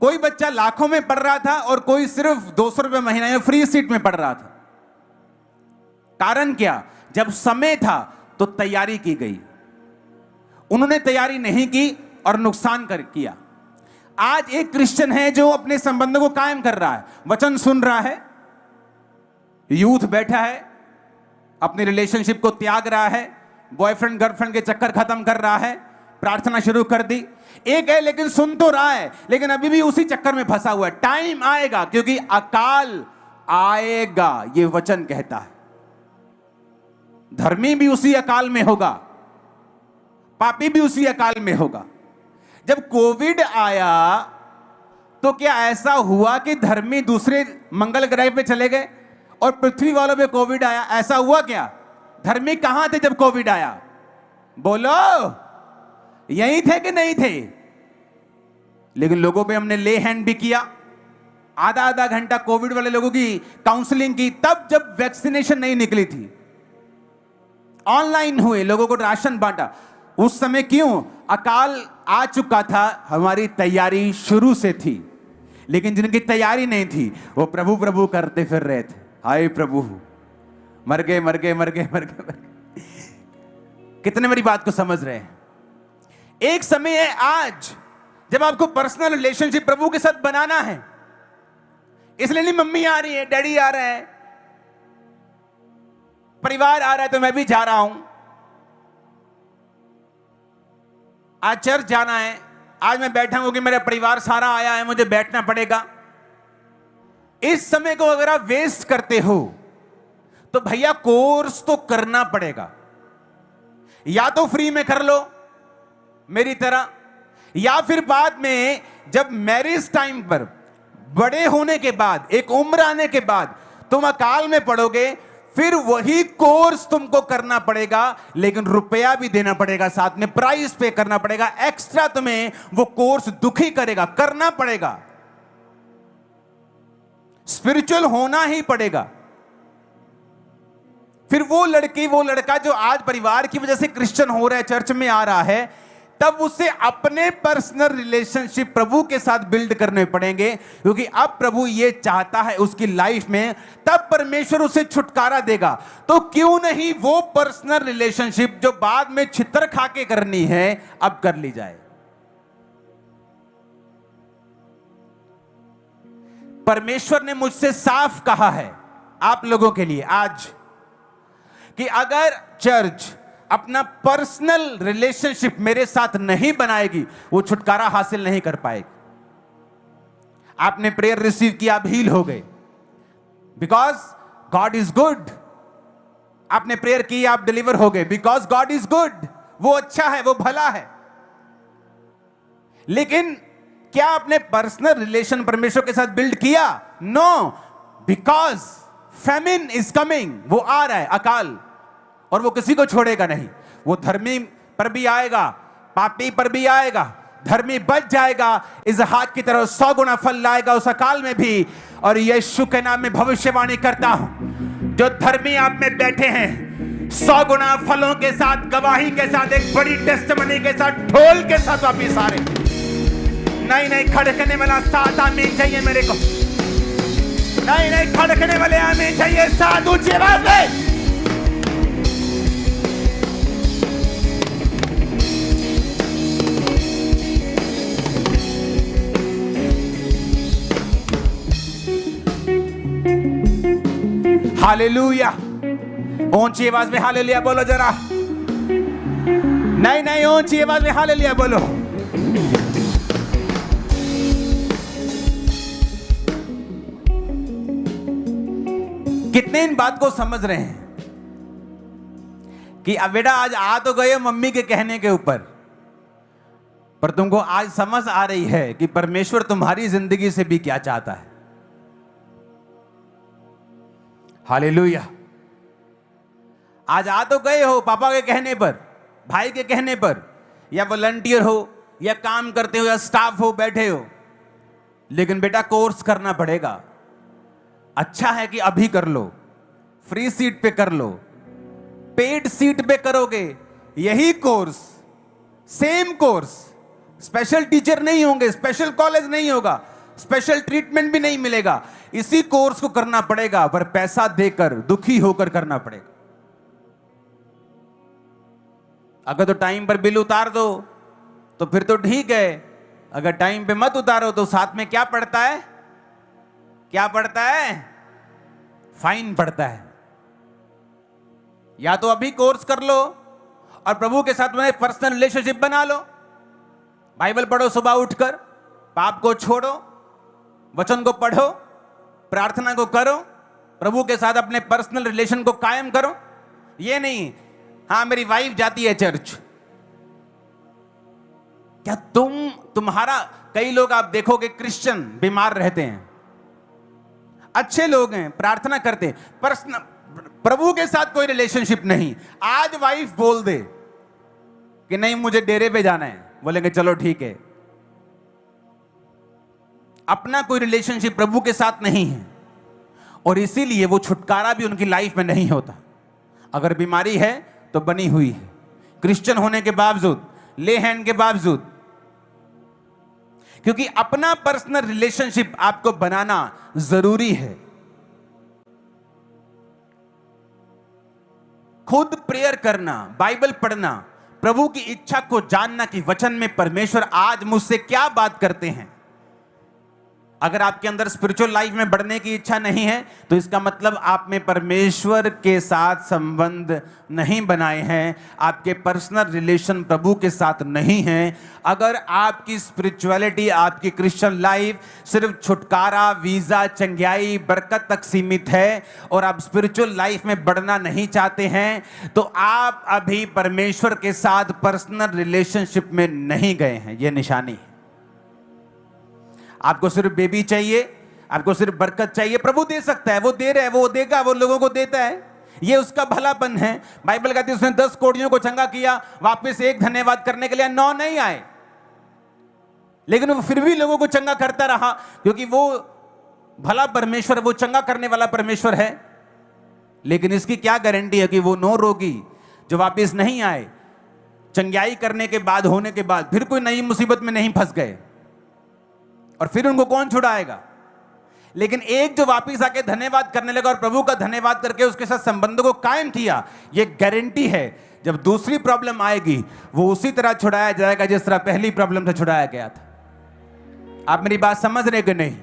कोई बच्चा लाखों में पढ़ रहा था और कोई सिर्फ 200 रुपए महीना में फ्री सीट में पढ़ रहा था। कारण क्या? जब समय था तो तैयारी की गई, उन्होंने तैयारी नहीं की और नुकसान किया। आज एक क्रिश्चियन है जो अपने संबंध को कायम कर रहा है, वचन सुन रहा है, यूथ बैठा है, अपनी रिलेशनशिप को त्याग रहा है, बॉयफ्रेंड गर्लफ्रेंड के चक्कर खत्म कर रहा है, प्रार्थना शुरू कर दी। एक है लेकिन सुन तो रहा है, लेकिन अभी भी उसी चक्कर में फंसा हुआ है। टाइम आएगा, क्योंकि अकाल आएगा, ये वचन कहता है। धर्मी भी उसी अकाल में होगा, पापी भी उसी अकाल में होगा। जब कोविड आया तो क्या ऐसा हुआ कि धर्मी दूसरे मंगल ग्रह पे चले गए और पृथ्वी वालों पे कोविड आया? ऐसा हुआ क्या? धर्मी कहां थे जब कोविड आया? बोलो, यही थे कि नहीं थे? लेकिन लोगों पे हमने ले हैंड भी किया, आधा घंटा कोविड वाले लोगों की काउंसलिंग की, तब जब वैक्सीनेशन नहीं निकली थी। ऑनलाइन हुए, लोगों को राशन बांटा। उस समय क्यों? अकाल आ चुका था, हमारी तैयारी शुरू से थी। लेकिन जिनकी तैयारी नहीं थी वो प्रभु प्रभु करते फिर रहे थे। हाय प्रभु, मर गए मर गए मर गए मर गए। कितने मेरी बात को समझ रहे हैं? एक समय है आज जब आपको पर्सनल रिलेशनशिप प्रभु के साथ बनाना है। इसलिए नहीं मम्मी आ रही है, डैडी आ रहा है, परिवार आ रहा है तो मैं भी जा रहा हूं, आज चर्च जाना है, आज मैं बैठा हूं कि मेरा परिवार सारा आया है, मुझे बैठना पड़ेगा। इस समय को अगर आप वेस्ट करते हो तो भैया कोर्स तो करना पड़ेगा। या तो फ्री में कर लो मेरी तरह, या फिर बाद में जब मैरिज टाइम पर, बड़े होने के बाद, एक उम्र आने के बाद तुम अकाल में पड़ोगे, फिर वही कोर्स तुमको करना पड़ेगा, लेकिन रुपया भी देना पड़ेगा, साथ में प्राइस पे करना पड़ेगा, एक्स्ट्रा तुम्हें वो कोर्स दुखी करेगा, करना पड़ेगा, स्पिरिचुअल होना ही पड़ेगा। फिर वो लड़की, वो लड़का जो आज परिवार की वजह से क्रिश्चियन हो रहा है, चर्च में आ रहा है, तब उसे अपने पर्सनल रिलेशनशिप प्रभु के साथ बिल्ड करने पड़ेंगे, क्योंकि अब प्रभु ये चाहता है उसकी लाइफ में, तब परमेश्वर उसे छुटकारा देगा। तो क्यों नहीं वो पर्सनल रिलेशनशिप जो बाद में छितर खा के करनी है, अब कर ली जाए। परमेश्वर ने मुझसे साफ कहा है आप लोगों के लिए आज कि अगर चर्च अपना पर्सनल रिलेशनशिप मेरे साथ नहीं बनाएगी, वो छुटकारा हासिल नहीं कर पाएगी। आपने प्रेयर रिसीव किया, आप हील हो गए, बिकॉज गॉड इज गुड। आपने प्रेयर की, आप डिलीवर हो गए, बिकॉज गॉड इज गुड। वो अच्छा है, वो भला है। लेकिन क्या आपने पर्सनल रिलेशन परमेश्वर के साथ बिल्ड किया? No, because famine is coming, वो आ रहा है, अकाल, और वो किसी को छोड़ेगा नहीं। वो धर्मी पर भी आएगा, पापी पर भी आएगा। धर्मी बच जाएगा, इसहाक की तरह 100 गुना फल लाएगा उस अकाल में भी। और यीशु के नाम में भविष्यवाणी करता हूं, जो धर्मी आप में बैठे हैं, 100 गुना फलों के साथ, गवाही के साथ, एक बड़ी टेस्टिमनी के साथ, ढोल के साथ वापिस आ रहे। नहीं नहीं, खड़कने वाला 7 आमीन चाहिए मेरे को। नहीं नहीं, खड़कने वाले आमीन चाहिए 7 ऊंची आवाज में। हालेलुया, ऊंची आवाज में हालेलुया बोलो जरा। नहीं नहीं, ऊंची आवाज में हालेलुया बोलो। कितने इन बात को समझ रहे हैं कि अब बेटा आज आ तो गए मम्मी के कहने के ऊपर, पर तुमको आज समझ आ रही है कि परमेश्वर तुम्हारी जिंदगी से भी क्या चाहता है। हालेलुया। आज आ तो गए हो पापा के कहने पर, भाई के कहने पर, या वॉलंटियर हो, या काम करते हो, या स्टाफ हो, बैठे हो, लेकिन बेटा कोर्स करना पड़ेगा। अच्छा है कि अभी कर लो, फ्री सीट पे कर लो, पेड सीट पे करोगे यही course, same course, special teacher नहीं होंगे, स्पेशल कॉलेज नहीं होगा, स्पेशल ट्रीटमेंट भी नहीं मिलेगा। इसी कोर्स को करना पड़ेगा, पर पैसा देकर, दुखी होकर करना पड़ेगा। अगर तो टाइम पर बिल उतार दो तो फिर तो ठीक है, अगर टाइम पे मत उतारो तो साथ में क्या पड़ता है? क्या पड़ता है? फाइन पड़ता है। या तो अभी कोर्स कर लो और प्रभु के साथ में पर्सनल रिलेशनशिप बना लो, बाइबल पढ़ो सुबह उठकर, पाप को छोड़ो, वचन को पढ़ो, प्रार्थना को करो, प्रभु के साथ अपने पर्सनल रिलेशन को कायम करो। ये नहीं हाँ मेरी वाइफ जाती है चर्च, क्या तुम्हारा, कई लोग आप देखोगे क्रिश्चियन बीमार रहते हैं, अच्छे लोग हैं, प्रार्थना करते हैं, पर्सनल प्रभु के साथ कोई रिलेशनशिप नहीं। आज वाइफ बोल दे कि नहीं मुझे डेरे पे जाना है, बोलेंगे चलो ठीक है। अपना कोई रिलेशनशिप प्रभु के साथ नहीं है, और इसीलिए वो छुटकारा भी उनकी लाइफ में नहीं होता। अगर बीमारी है तो बनी हुई है, क्रिश्चियन होने के बावजूद, ले हैंड के बावजूद, क्योंकि अपना पर्सनल रिलेशनशिप आपको बनाना जरूरी है। खुद प्रेयर करना, बाइबल पढ़ना, प्रभु की इच्छा को जानना कि वचन में परमेश्वर आज मुझसे क्या बात करते हैं, अगर आपके अंदर स्पिरिचुअल लाइफ में बढ़ने की इच्छा नहीं है तो इसका मतलब आप में परमेश्वर के साथ संबंध नहीं बनाए हैं, आपके पर्सनल रिलेशन प्रभु के साथ नहीं हैं। अगर आपकी स्पिरिचुअलिटी, आपकी क्रिश्चियन लाइफ सिर्फ छुटकारा, वीजा, चंगियाई, बरकत तक सीमित है और आप स्पिरिचुअल लाइफ में बढ़ना नहीं चाहते हैं तो आप अभी परमेश्वर के साथ पर्सनल रिलेशनशिप में नहीं गए हैं। यह निशानी है। आपको सिर्फ बेबी चाहिए, आपको सिर्फ बरकत चाहिए, प्रभु दे सकता है, वो दे रहा है, वो देगा, वो लोगों को देता है, ये उसका भलापन है। बाइबल कहती है उसने 10 कोढ़ियों को चंगा किया, वापस एक धन्यवाद करने के लिए 9 नहीं आए, लेकिन वो फिर भी लोगों को चंगा करता रहा क्योंकि वो भला परमेश्वर, वो चंगा करने वाला परमेश्वर है। लेकिन इसकी क्या गारंटी है कि वो 9 रोगी जो वापस नहीं आए, चंगाई करने के बाद, होने के बाद फिर कोई नई मुसीबत में नहीं फंस गए और फिर उनको कौन छुड़ाएगा? लेकिन एक जो वापिस आके धन्यवाद करने लगा और प्रभु का धन्यवाद करके उसके साथ संबंधों को कायम किया, यह गारंटी है जब दूसरी प्रॉब्लम आएगी वो उसी तरह छुड़ाया जाएगा जिस तरह पहली प्रॉब्लम से छुड़ाया गया था। आप मेरी बात समझ रहे कि नहीं?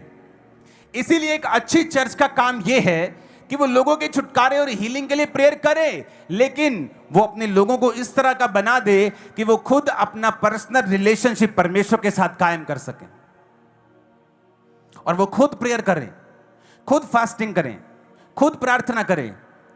इसीलिए एक अच्छी चर्च का काम यह है कि वो लोगों के छुटकारे और हीलिंग के लिए प्रेयर करे, लेकिन वो अपने लोगों को इस तरह का बना दे कि वो खुद अपना पर्सनल रिलेशनशिप परमेश्वर के साथ कायम कर सकें और वो खुद प्रेयर करें, खुद फास्टिंग करें, खुद प्रार्थना करें,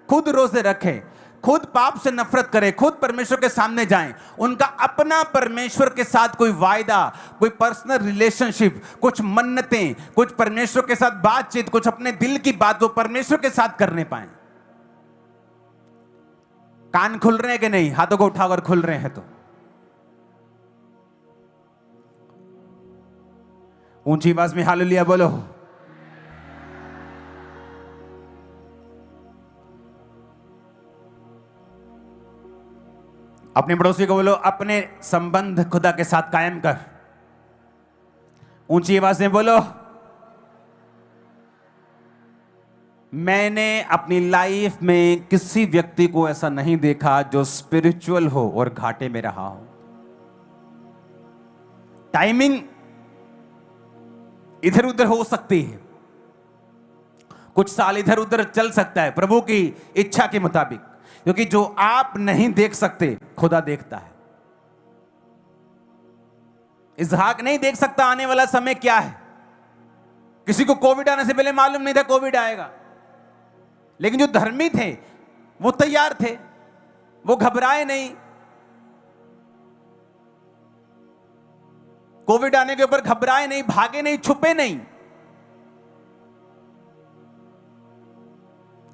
खुद रोजे रखें, खुद पाप से नफरत करें, खुद परमेश्वर के सामने जाएं। उनका अपना परमेश्वर के साथ कोई वायदा, कोई पर्सनल रिलेशनशिप, कुछ मन्नतें, कुछ परमेश्वर के साथ बातचीत, कुछ अपने दिल की बात वो परमेश्वर के साथ करने पाए। कान खुल रहे हैं कि नहीं? हाथों को उठाकर खुल रहे हैं तो ऊंची आवाज में हालेलुया बोलो। अपने पड़ोसी को बोलो, अपने संबंध खुदा के साथ कायम कर। ऊंची आवाज में बोलो। मैंने अपनी लाइफ में किसी व्यक्ति को ऐसा नहीं देखा जो स्पिरिचुअल हो और घाटे में रहा हो। टाइमिंग इधर उधर हो सकती है, कुछ साल इधर उधर चल सकता है प्रभु की इच्छा के मुताबिक, क्योंकि जो आप नहीं देख सकते खुदा देखता है। इसहाक नहीं देख सकता आने वाला समय क्या है। किसी को कोविड आने से पहले मालूम नहीं था कोविड आएगा, लेकिन जो धर्मी थे वो तैयार थे, वो घबराए नहीं। कोविड आने के ऊपर घबराए नहीं, भागे नहीं, छुपे नहीं।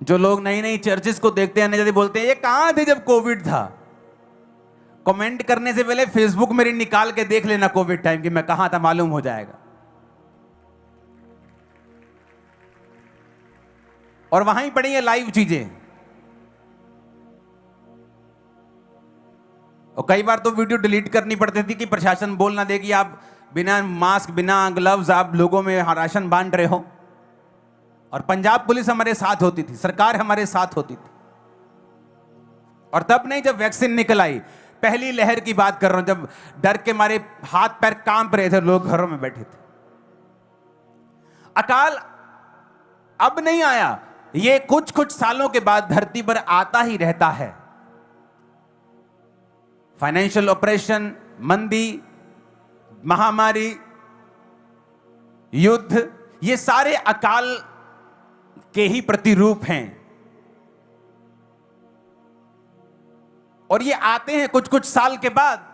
जो लोग नई नई चर्चेस को देखते हैं, जैसे बोलते हैं ये कहां थे जब कोविड था, कमेंट करने से पहले फेसबुक मेरी निकाल के देख लेना कोविड टाइम की मैं कहां था, मालूम हो जाएगा। और वहां ही पड़ी है लाइव चीजें। और कई बार तो वीडियो डिलीट करनी पड़ती थी कि प्रशासन बोल ना दे कि आप बिना मास्क, बिना ग्लव्स आप लोगों में राशन बांट रहे हो। और पंजाब पुलिस हमारे साथ होती थी, सरकार हमारे साथ होती थी। और तब नहीं जब वैक्सीन निकल आई, पहली लहर की बात कर रहा हूं, जब डर के मारे हाथ पैर कांप रहे थे, लोग घरों में बैठे थे। अकाल अब नहीं आया, ये कुछ कुछ सालों के बाद धरती पर आता ही रहता है। फाइनेंशियल ऑपरेशन, मंदी, महामारी, युद्ध, ये सारे अकाल के ही प्रतिरूप हैं। और ये आते हैं कुछ कुछ साल के बाद,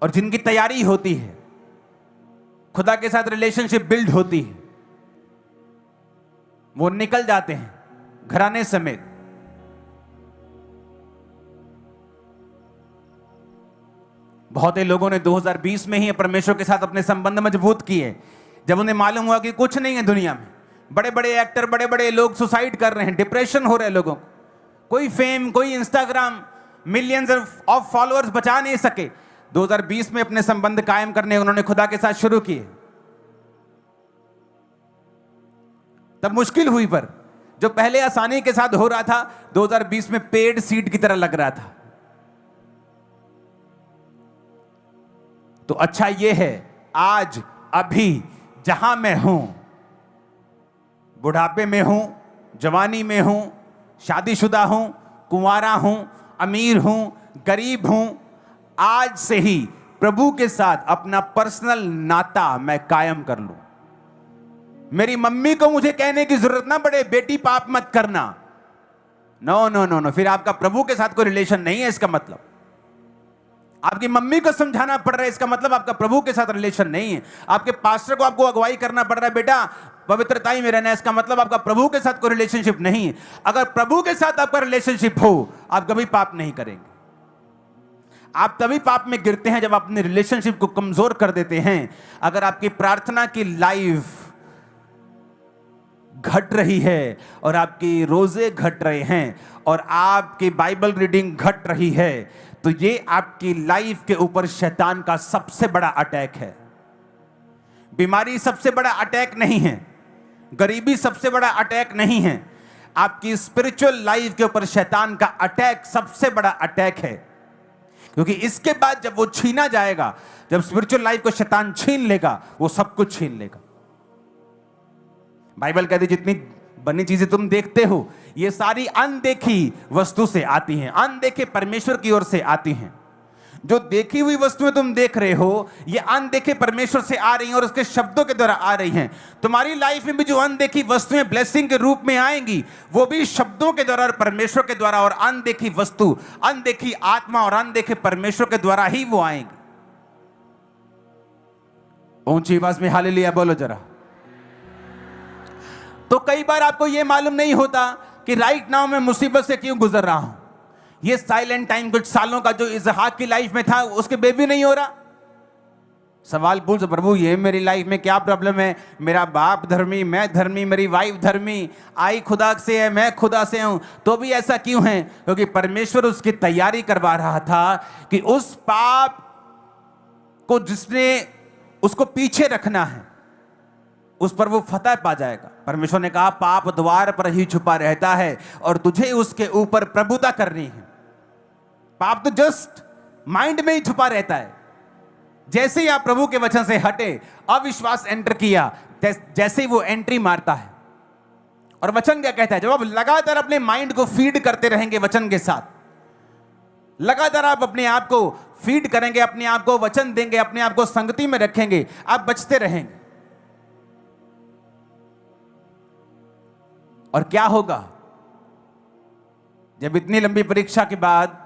और जिनकी तैयारी होती है, खुदा के साथ रिलेशनशिप बिल्ड होती है, वो निकल जाते हैं घराने समेत। बहुत ही लोगों ने 2020 में ही परमेश्वर के साथ अपने संबंध मजबूत किए, जब उन्हें मालूम हुआ कि कुछ नहीं है दुनिया में। बड़े बड़े एक्टर, बड़े बड़े लोग सुसाइड कर रहे हैं, डिप्रेशन हो रहे हैं लोगों को, कोई फेम, कोई इंस्टाग्राम, मिलियंस ऑफ फॉलोअर्स बचा नहीं सके। 2020 में अपने संबंध कायम करने उन्होंने खुदा के साथ शुरू किए। तब मुश्किल हुई, पर जो पहले आसानी के साथ हो रहा था, 2020 में पेड सीड की तरह लग रहा था। तो अच्छा यह है आज, अभी जहां मैं हूं, बुढ़ापे में हूं, जवानी में हूं, शादीशुदा हूं, कुंवारा हूं, अमीर हूं, गरीब हूं, आज से ही प्रभु के साथ अपना पर्सनल नाता मैं कायम कर लूं। मेरी मम्मी को मुझे कहने की जरूरत ना पड़े बेटी पाप मत करना। नो नो नो नो, फिर आपका प्रभु के साथ कोई रिलेशन नहीं है। इसका मतलब आपकी मम्मी को समझाना पड़ रहा है, इसका मतलब आपका प्रभु के साथ रिलेशन नहीं है। आपके पास्टर को आपको अगुवाई करना पड़ रहा है, बेटा पवित्रता में रहना है, इसका मतलब आपका प्रभु के साथ कोई रिलेशनशिप नहीं है। अगर प्रभु के साथ आपका रिलेशनशिप हो, आप कभी पाप नहीं करेंगे। आप तभी पाप में गिरते हैं जब आप अपने रिलेशनशिप को कमजोर कर देते हैं। अगर आपकी प्रार्थना की लाइफ घट रही है और आपकी रोजे घट रहे हैं और आपकी बाइबल रीडिंग घट रही है, तो ये आपकी लाइफ के ऊपर शैतान का सबसे बड़ा अटैक है। बीमारी सबसे बड़ा अटैक नहीं है, गरीबी सबसे बड़ा अटैक नहीं है, आपकी स्पिरिचुअल लाइफ के ऊपर शैतान का अटैक सबसे बड़ा अटैक है। क्योंकि इसके बाद जब वो छीना जाएगा, जब स्पिरिचुअल लाइफ को शैतान छीन लेगा, वो सब कुछ छीन लेगा। बाइबल कहती जितनी बनी चीजें तुम देखते हो, ये सारी अनदेखी वस्तु से आती हैं, अनदेखे परमेश्वर की ओर से आती हैं। जो देखी हुई वस्तुएं तुम देख रहे हो, ये अनदेखे परमेश्वर से आ रही हैं और उसके शब्दों के द्वारा आ रही हैं। तुम्हारी लाइफ में भी जो अनदेखी वस्तुएं ब्लेसिंग के रूप में आएंगी, वो भी शब्दों के द्वारा और परमेश्वर के द्वारा, और अनदेखी वस्तु, अनदेखी आत्मा और अनदेखे परमेश्वर के द्वारा ही वो आएंगी। ऊंची आवाज में हालेलुया बोलो जरा। तो कई बार आपको यह मालूम नहीं होता कि राइट नाउ मैं मुसीबत से क्यों गुजर रहा हूं। ये साइलेंट टाइम कुछ सालों का जो इसहाक की लाइफ में था, उसके बेबी नहीं हो रहा। सवाल पूछ, प्रभु ये मेरी लाइफ में क्या प्रॉब्लम है? मेरा बाप धर्मी, मैं धर्मी, मेरी वाइफ धर्मी, आई खुदा से है, मैं खुदा से हूं, तो भी ऐसा क्यों है? क्योंकि परमेश्वर उसकी तैयारी करवा रहा था कि उस पाप को जिसने उसको पीछे रखना है, उस पर वो फतह पा जाएगा। परमेश्वर ने कहा पाप द्वार पर ही छुपा रहता है और तुझे उसके ऊपर प्रभुता करनी है। पाप तो जस्ट माइंड में ही छुपा रहता है। जैसे ही आप प्रभु के वचन से हटे, अविश्वास एंटर किया, जैसे ही वो एंट्री मारता है। और वचन क्या कहता है? जब आप लगातार अपने माइंड को फीड करते रहेंगे वचन के साथ, लगातार आप अपने आप को फीड करेंगे, अपने आप को वचन देंगे, अपने आप को संगति में रखेंगे, आप बचते रहेंगे। और क्या होगा जब इतनी लंबी परीक्षा के बाद,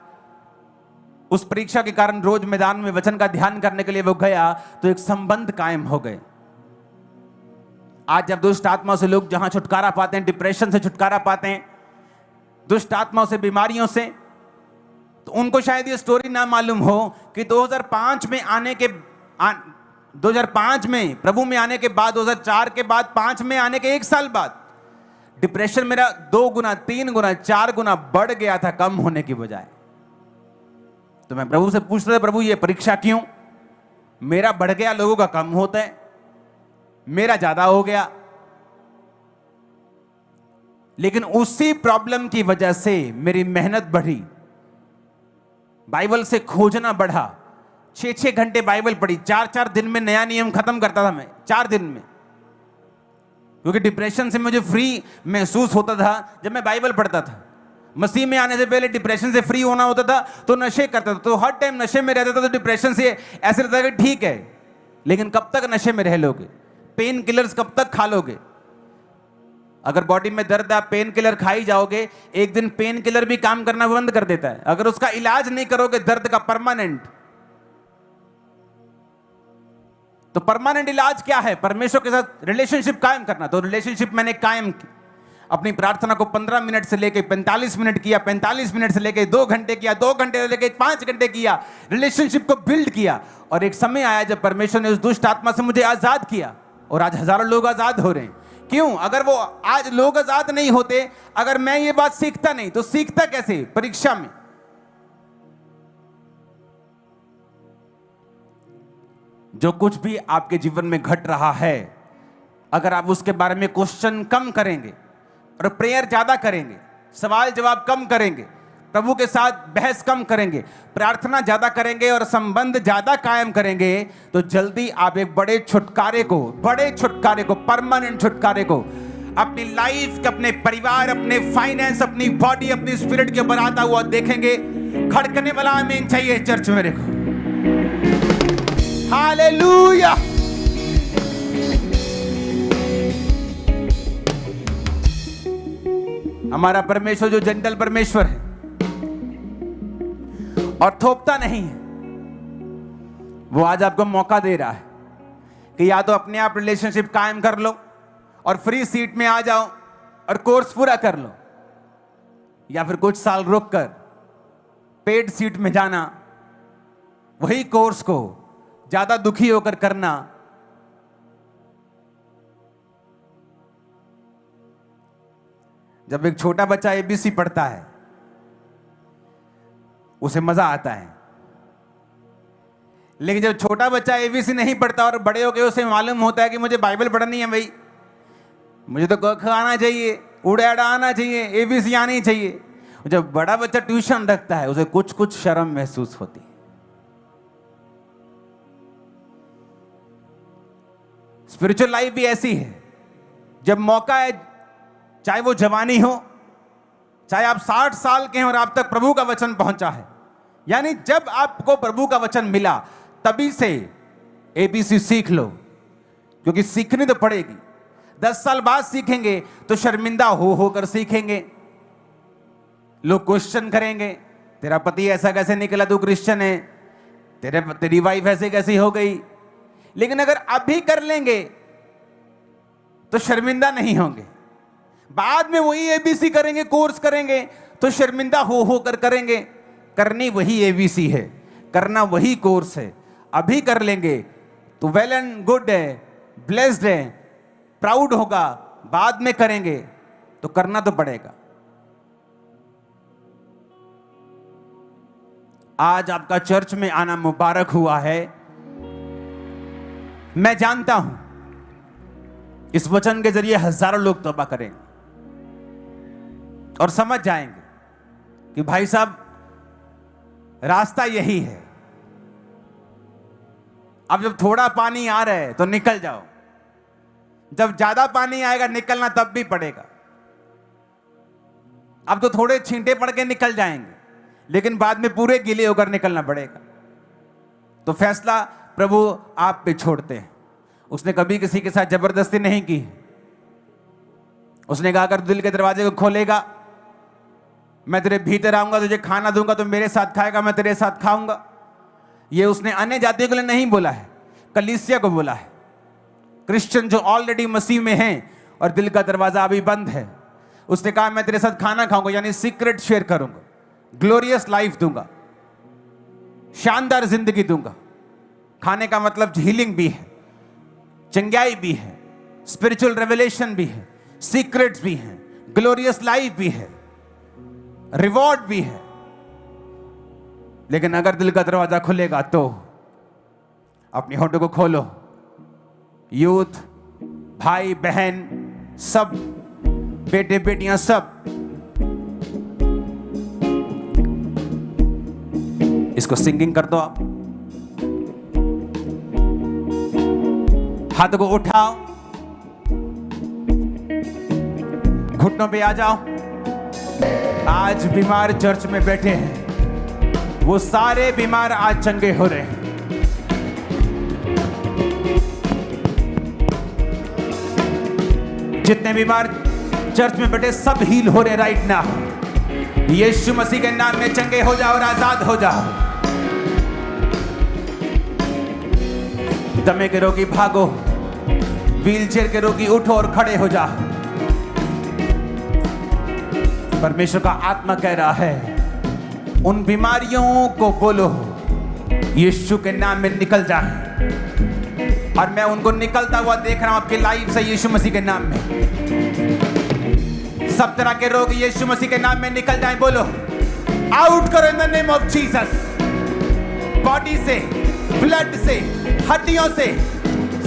उस परीक्षा के कारण रोज मैदान में वचन का ध्यान करने के लिए वो गया, तो एक संबंध कायम हो गए। आज जब दुष्ट आत्मा से लोग जहां छुटकारा पाते हैं, डिप्रेशन से छुटकारा पाते हैं, दुष्ट आत्माओं से, बीमारियों से, तो उनको शायद ये स्टोरी ना मालूम हो कि 2005 में प्रभु में आने के बाद, 2004 के बाद, 5 में आने के 1 साल बाद डिप्रेशन मेरा 2 गुना, 3 गुना, 4 गुना बढ़ गया था, कम होने की बजाय। तो मैं प्रभु से पूछ रहा था, प्रभु ये परीक्षा क्यों? मेरा बढ़ गया, लोगों का कम होता है, मेरा ज्यादा हो गया। लेकिन उसी प्रॉब्लम की वजह से मेरी मेहनत बढ़ी, बाइबल से खोजना बढ़ा। 6-6 घंटे बाइबल पढ़ी, 4-4 दिन में नया नियम खत्म करता था मैं, 4 दिन में। क्योंकि डिप्रेशन से मुझे फ्री महसूस होता था जब मैं बाइबल पढ़ता था। मसीह में आने से पहले डिप्रेशन से फ्री होना होता था तो नशे करता था, तो हर टाइम नशे में रहता था, तो डिप्रेशन से ऐसे लगता था कि ठीक है, लेकिन कब तक नशे में रह लोगे? पेन किलर्स कब तक खा लोगे? अगर बॉडी में दर्द है, आप पेन किलर खा ही जाओगे, एक दिन पेन किलर भी काम करना बंद कर देता है। अगर उसका इलाज नहीं करोगे दर्द का परमानेंट, तो परमानेंट इलाज क्या है? परमेश्वर के साथ रिलेशनशिप कायम करना। तो रिलेशनशिप मैंने कायम की। अपनी प्रार्थना को 15 मिनट से लेके 45 मिनट किया, 45 मिनट से लेके 2 घंटे किया, 2 घंटे से लेके 5 घंटे किया, रिलेशनशिप को बिल्ड किया। और एक समय आया जब परमेश्वर ने उस दुष्ट आत्मा से मुझे आजाद किया, और आज हजारों लोग आजाद हो रहे हैं। क्यों? अगर वो आज लोग आजाद नहीं होते, अगर मैं ये बात सीखता नहीं, तो सीखता कैसे? परीक्षा में। जो कुछ भी आपके जीवन में घट रहा है, अगर आप उसके बारे में क्वेश्चन कम करेंगे और प्रेयर ज्यादा करेंगे, सवाल जवाब कम करेंगे, प्रभु के साथ बहस कम करेंगे, प्रार्थना ज्यादा करेंगे और संबंध ज्यादा कायम करेंगे, तो जल्दी आप एक बड़े छुटकारे को, परमानेंट छुटकारे को अपनी लाइफ, अपने परिवार, अपने फाइनेंस, अपनी बॉडी, अपनी स्पिरिट के ऊपर आता हुआ देखेंगे। खड़कने वाला आमीन चाहिए चर्च मेरे को। हालेलुया। हमारा परमेश्वर जो जेंटल परमेश्वर है और थोपता नहीं है, वो आज आपको मौका दे रहा है कि या तो अपने आप रिलेशनशिप कायम कर लो और फ्री सीट में आ जाओ और कोर्स पूरा कर लो, या फिर कुछ साल रुक कर पेड सीट में जाना, वही कोर्स को ज्यादा दुखी होकर करना। जब एक छोटा बच्चा एबीसी पढ़ता है उसे मजा आता है, लेकिन जब छोटा बच्चा एबीसी नहीं पढ़ता और बड़े होकर उसे मालूम होता है कि मुझे बाइबल पढ़नी है, भाई मुझे तो क ख आना चाहिए, उड़ा आना चाहिए, एबीसी आनी चाहिए, जब बड़ा बच्चा ट्यूशन रखता है उसे कुछ कुछ शर्म महसूस होती है। स्पिरिचुअल लाइफ भी ऐसी है, जब मौका है, चाहे वो जवानी हो, चाहे आप 60 साल के हैं और आप तक प्रभु का वचन पहुंचा है, यानी जब आपको प्रभु का वचन मिला तभी से एबीसी सीख लो, क्योंकि सीखनी तो पड़ेगी। 10 साल बाद सीखेंगे तो शर्मिंदा हो होकर सीखेंगे, लोग क्वेश्चन करेंगे, तेरा पति ऐसा कैसे निकला, तू क्रिश्चियन है, तेरी वाइफ ऐसे कैसी हो गई। लेकिन अगर अभी कर लेंगे तो शर्मिंदा नहीं होंगे, बाद में वही एबीसी करेंगे, कोर्स करेंगे तो शर्मिंदा हो होकर करेंगे। करनी वही एबीसी है, करना वही कोर्स है। अभी कर लेंगे तो वेल एंड गुड है, ब्लेस्ड है, प्राउड होगा। बाद में करेंगे तो करना तो पड़ेगा। आज आपका चर्च में आना मुबारक हुआ है। मैं जानता हूं इस वचन के जरिए हजारों लोग तौबा करेंगे और समझ जाएंगे कि भाई साहब रास्ता यही है। अब जब थोड़ा पानी आ रहा है तो निकल जाओ, जब ज्यादा पानी आएगा निकलना तब भी पड़ेगा। अब तो थोड़े छींटे पड़ के निकल जाएंगे, लेकिन बाद में पूरे गीले होकर निकलना पड़ेगा। तो फैसला प्रभु आप पे छोड़ते हैं। उसने कभी किसी के साथ जबरदस्ती नहीं की। उसने कहा अगर दिल के दरवाजे को खोलेगा, मैं तेरे भीतर आऊंगा, तुझे खाना दूंगा, तो मेरे साथ खाएगा, मैं तेरे साथ खाऊंगा। ये उसने अन्य जातियों के लिए नहीं बोला है, कलीसिया को बोला है। क्रिश्चियन जो ऑलरेडी मसीह में हैं और दिल का दरवाजा अभी बंद है, उसने कहा मैं तेरे साथ खाना खाऊंगा, यानी सीक्रेट शेयर करूंगा, ग्लोरियस लाइफ दूंगा, शानदार जिंदगी दूंगा। खाने का मतलब हीलिंग भी है, चंगाई भी है, स्पिरिचुअल रेवलेशन भी है, सीक्रेट्स भी हैं, ग्लोरियस लाइफ भी है, रिवॉर्ड भी है। लेकिन अगर दिल का दरवाजा खुलेगा तो अपनी होठों को खोलो। यूथ, भाई बहन सब, बेटे बेटियां सब, इसको सिंगिंग कर दो। आप हाथों को उठाओ, घुटनों पे आ जाओ। आज बीमार चर्च में बैठे हैं, वो सारे बीमार आज चंगे हो रहे हैं। जितने बीमार चर्च में बैठे सब हील हो रहे राइट नाउ। यीशु मसीह के नाम में चंगे हो जाओ और आजाद हो जाओ। दमे के रोगी भागो, व्हीलचेयर के रोगी उठो और खड़े हो जाओ। परमेश्वर का आत्मा कह रहा है उन बीमारियों को बोलो यीशु के नाम में निकल जाए। और मैं उनको निकलता हुआ देख रहा हूं आपकी लाइफ से यीशु मसीह के नाम में। सब तरह के रोग यीशु मसीह के नाम में निकल जाएं। बोलो आउट करो इन the name of Jesus. Body से, ब्लड से, हड्डियों से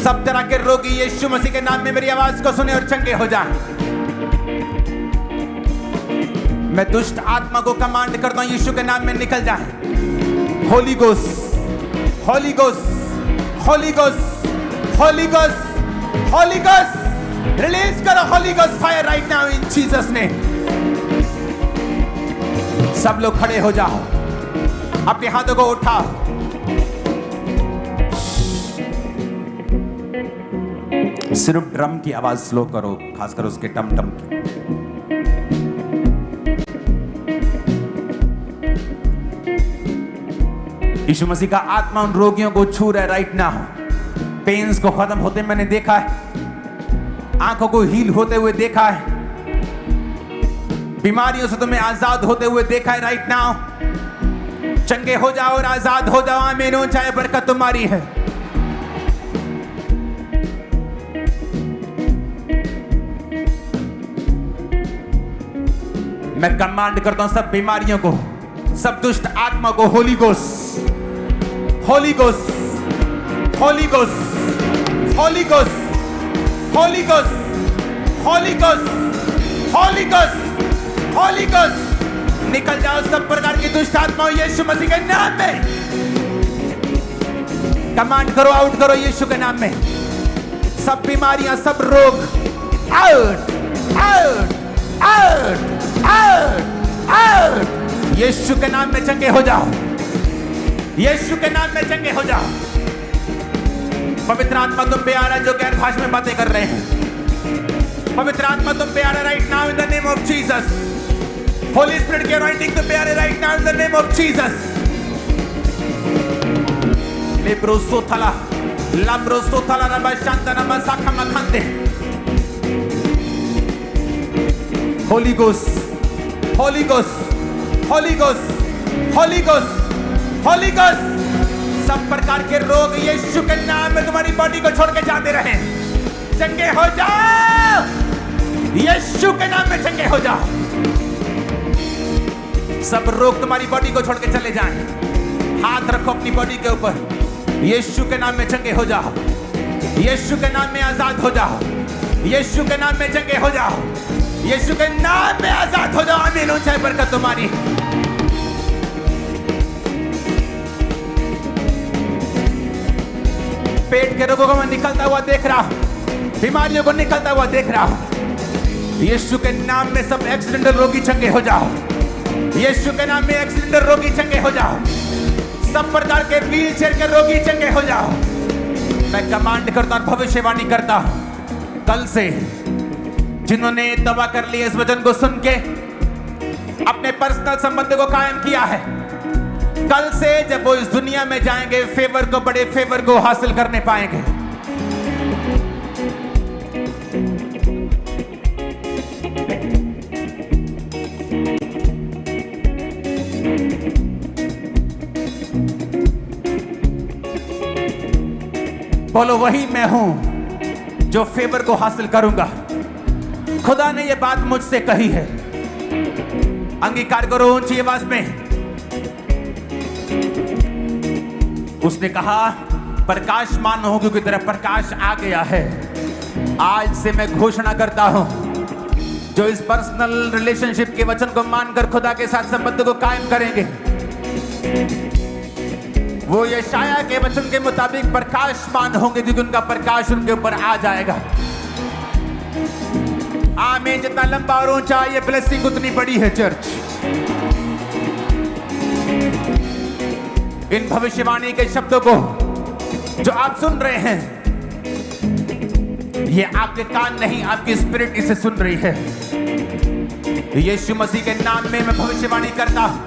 सब तरह के रोगी यीशु मसीह के नाम में मेरी आवाज को सुने और चंगे हो जाएं। मैं दुष्ट आत्मा को कमांड करता हूं यीशु के नाम में निकल जाए। Holy ghost, holy ghost, holy ghost, holy ghost, holy ghost, release करो holy ghost fire right now in Jesus name. सब लोग खड़े हो जाओ, अपने हाथों को उठाओ। सिर्फ ड्रम की आवाज स्लो करो, खासकर उसके टम टम की। यीशु मसीह का आत्मा उन रोगियों को छू रहा है राइट नाउ। पेन्स को खत्म होते मैंने देखा है, आंखों को हील होते हुए देखा है, बीमारियों से तुम्हें आजाद होते हुए देखा है राइट नाउ। चंगे हो जाओ और आजाद हो जाओ। आमीन हो जाए, बरकत तुम्हारी है। मैं कमांड करता हूं सब बीमारियों को, सब दुष्ट आत्मा को, Holi ghost, holy ghost, holy ghost, holy ghost, holy ghost, holy ghost, holy ghost, holy ghost, निकल जाओ सब प्रकार की दुष्ट आत्माओं यीशु मसीह के नाम में। कमांड करो, आउट करो यीशु के नाम में। सब बीमारियां, सब रोग out, out, out, out, out. Yeshu के नाम में चंगे हो जाओ, यीशु के नाम में चंगे हो जाओ। पवित्र आत्मा तुम पे आ रहा है जो गैर भाषा में बातें कर रहे हैं। पवित्र आत्मा तुम पे आ रहा है right now in the name of Jesus. Holy spirit की अनॉइंटिंग तुम पे आ रही है right now in the name of Jesus. लेब्रोसो थला, लाब्रोसो थला रबा शांता नमा साखा मखंदे। Holy ghost, holy ghost, holy ghost, holy ghost, holy ghost. सब प्रकार के रोग यीशु के नाम में तुम्हारी बॉडी को छोड़ के जाते रहे। चंगे हो जाओ, यीशु के नाम में चंगे हो जाओ। सब रोग तुम्हारी बॉडी को छोड़ के चले जाएं। हाथ रखो अपनी बॉडी के ऊपर, यीशु के नाम में चंगे हो जाओ, यीशु के नाम में आजाद हो जाओ, यीशु के नाम में चंगे हो जाओ, यीशु के नाम में आजाद हो जाओ। आमीन हो जाए, बरकत तुम्हारी। पेट के रोगों को मैं निकलता हुआ देख रहा हूं, बीमारियों को निकलता हुआ देख रहा हूं। यीशु के नाम में सब एक्सीडेंटल रोगी चंगे हो जाओ, यीशु के नाम में एक्सीडेंटल रोगी चंगे हो जाओ। सब प्रकार के व्हील चेयर के रोगी चंगे हो जाओ। मैं कमांड करता और भविष्यवाणी करता हूं, कल से जिन्होंने तवा कर लिया इस वचन को सुन के अपने पर्सनल संबंध को कायम किया है, कल से जब वो इस दुनिया में जाएंगे फेवर को, बड़े फेवर को हासिल करने पाएंगे। बोलो, वही मैं हूं जो फेवर को हासिल करूंगा। खुदा ने यह बात मुझसे कही है। अंगीकार करो ऊंची आवाज में। उसने कहा, प्रकाशमान हो क्योंकि तेरा प्रकाश आ गया है। आज से मैं घोषणा करता हूं, जो इस पर्सनल रिलेशनशिप के वचन को मानकर खुदा के साथ संबंध को कायम करेंगे, वो यशाया के वचन के मुताबिक प्रकाशमान होंगे क्योंकि उनका प्रकाश उनके ऊपर आ जाएगा। आमीन। जितना लंबा और ऊंचा ये ब्लेसिंग उतनी बड़ी है चर्च। इन भविष्यवाणी के शब्दों को जो आप सुन रहे हैं, ये आपके कान नहीं, आपकी स्पिरिट इसे सुन रही है। यीशु मसीह के नाम में मैं भविष्यवाणी करता हूं,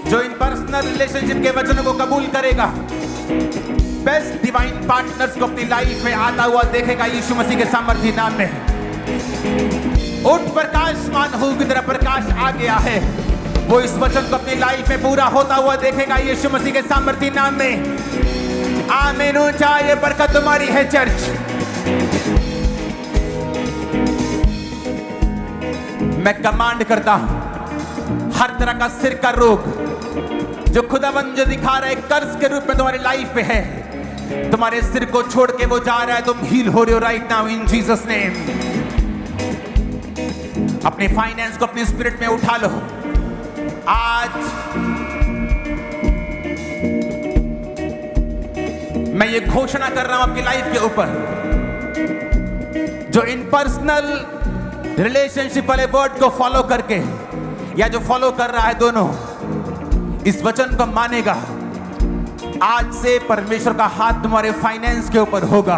जो इन पर्सनल रिलेशनशिप के वचनों को कबूल करेगा, बेस्ट डिवाइन पार्टनर्स को अपनी लाइफ में आता हुआ देखेगा यीशु मसीह के सामर्थ्य नाम में। उठ प्रकाशमान हो की तरह प्रकाश आ गया है। वो इस वचन को अपनी लाइफ में पूरा होता हुआ देखेगा यीशु मसीह के सामर्थ्य नाम में। आमीन। ऊंचा ये बरकत तुम्हारी है चर्च। मैं कमांड करता हूं, हर तरह का सिर का रोग जो खुदावंद जो दिखा रहा है कर्ज के रूप में तुम्हारी लाइफ में है, तुम्हारे सिर को छोड़ के वो जा रहा है, तुम हील हो रहे हो right now in Jesus name. अपने फाइनेंस को अपने स्पिरिट में उठा लो। आज मैं ये घोषणा कर रहा हूं आपकी लाइफ के ऊपर, जो इन पर्सनल रिलेशनशिप वाले वर्ड को फॉलो करके या जो फॉलो कर रहा है, दोनों इस वचन को मानेगा, आज से परमेश्वर का हाथ तुम्हारे फाइनेंस के ऊपर होगा।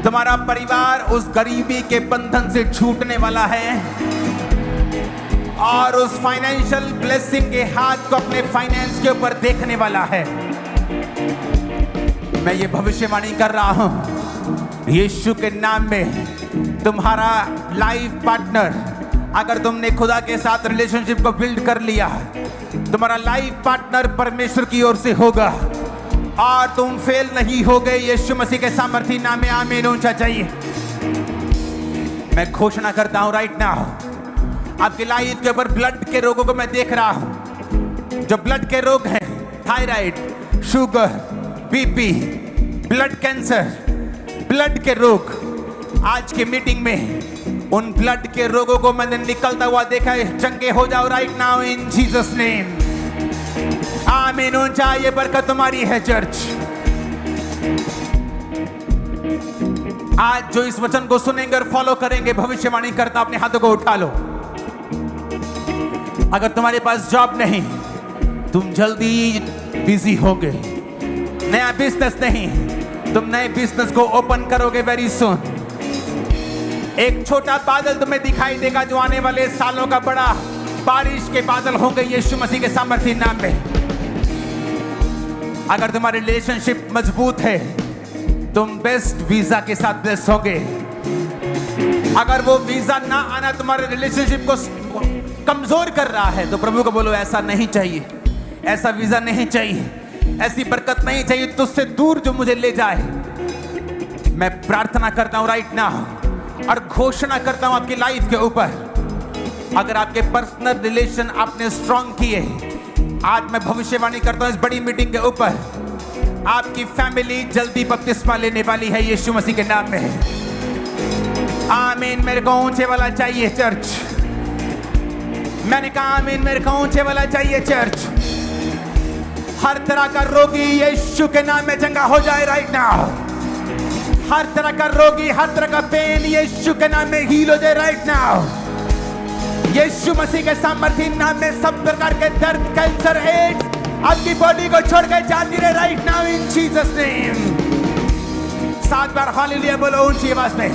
तुम्हारा परिवार उस गरीबी के बंधन से छूटने वाला है और उस फाइनेंशियल ब्लेसिंग के हाथ को अपने फाइनेंस के ऊपर देखने वाला है। मैं ये भविष्यवाणी कर रहा हूं यीशु के नाम में। तुम्हारा लाइफ पार्टनर, अगर तुमने खुदा के साथ रिलेशनशिप को बिल्ड कर लिया, तुम्हारा लाइफ पार्टनर परमेश्वर की ओर से होगा और तुम फेल नहीं हो गए। यीशु मसीह के सामर्थी नाम में आमीन ऊंचा चाहिए। मैं घोषणा करता हूं राइट नाउ, आपकी लाइफ के ऊपर ब्लड के रोगों को मैं देख रहा हूं। जो ब्लड के रोग हैं, thyroid, sugar, BP, blood cancer, blood के रोग, आज की मीटिंग में उन ब्लड के रोगों को मैंने निकलता हुआ देखा है। चंगे हो जाओ right now in Jesus name. आमीन ऊंचा। ये बरकत तुम्हारी है चर्च। आज जो इस वचन को सुनेंगे और फॉलो करेंगे, भविष्यवाणी करता, अपने हाथों को उठा लो। अगर तुम्हारे पास जॉब नहीं, तुम जल्दी बिजी होगे। नया बिजनेस नहीं, तुम नए बिजनेस को ओपन करोगे वेरी सून। एक छोटा बादल तुम्हें दिखाई देगा जो आने वाले सालों का बड़ा बारिश के बादल होंगे यीशु मसीह के सामर्थी नाम में। अगर तुम्हारी रिलेशनशिप मजबूत है, तुम बेस्ट वीजा के साथ ब्लेस होगे। अगर वो वीजा ना आना तुम्हारे रिलेशनशिप को कमजोर कर रहा है, तो प्रभु को बोलो ऐसा नहीं चाहिए, ऐसा वीजा नहीं चाहिए, ऐसी बरकत नहीं चाहिए, तुझसे दूर जो मुझे ले जाए। मैं प्रार्थना करता हूं राइट नाउ और घोषणा करता हूं आपकी लाइफ के ऊपर, अगर आपके पर्सनल रिलेशन आपने स्ट्रांग किए, आज मैं भविष्यवाणी करता हूं इस बड़ी मीटिंग के ऊपर, आपकी फैमिली जल्दी बपतिस्मा लेने वाली है यीशु मसीह के नाम में। आमीन। मेरे को ऊंचे वाला चाहिए चर्च। मैंने कहा आमीन। मेरे को ऊंचे वाला चाहिए चर्च। हर तरह का रोगी यीशु के नाम में चंगा हो जाए राइट नाउ। हर तरह का रोगी, हर तरह का पेन यीशु के नाम में हील हो जाए राइट नाउ। यीशु मसीह के सामर्थी नाम में सब प्रकार के दर्द, कैंसर, एड्स आपकी बॉडी को छोड़ के जाती रहे right now in Jesus name. 7 bar hallelujah बोलो ऊंची आवाज में।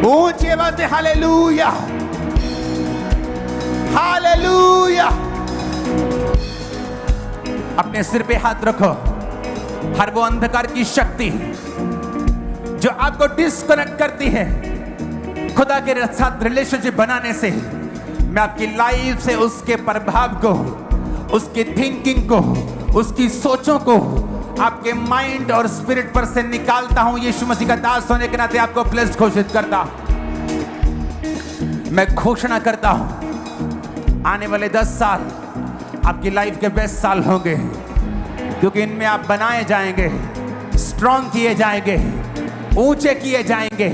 ऊंची आवाज में हालेलुया, हालेलुया। अपने सिर पे हाथ रखो। हर वो अंधकार की शक्ति जो आपको डिस्कनेक्ट करती है खुदा के साथ रिलेशनशिप बनाने से, मैं आपकी लाइफ से उसके प्रभाव को, उसकी थिंकिंग को, उसकी सोचों को आपके माइंड और स्पिरिट पर से निकालता हूं। यीशु मसीह का दास होने के नाते आपको ब्लेस्ड घोषित करता। मैं घोषणा करता हूं आने वाले 10 साल आपकी लाइफ के बेस्ट साल होंगे, क्योंकि इनमें आप बनाए जाएंगे, स्ट्रॉन्ग किए जाएंगे, ऊंचे किए जाएंगे,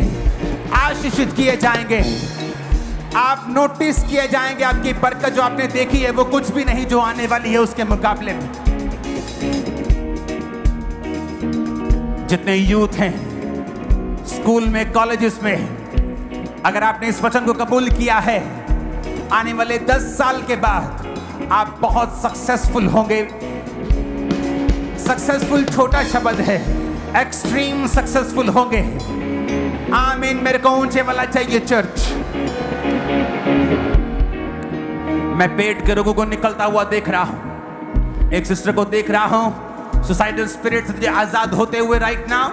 आशीषित किए जाएंगे। आप नोटिस किए जाएंगे। आपकी बरकत जो आपने देखी है वो कुछ भी नहीं जो आने वाली है उसके मुकाबले में। जितने यूथ हैं स्कूल में, कॉलेजेस में, अगर आपने इस वचन को कबूल किया है, आने वाले 10 साल के बाद आप बहुत सक्सेसफुल होंगे। सक्सेसफुल छोटा शब्द है, एक्सट्रीम सक्सेसफुल होंगे। आमीन। मेरे को ऊंचे वाला चाहिए चर्च। मैं पेट के रोगों को निकलता हुआ देख रहा हूं। एक सिस्टर को देख रहा हूं सुसाइडल स्पिरिट से आजाद होते हुए राइट नाउ।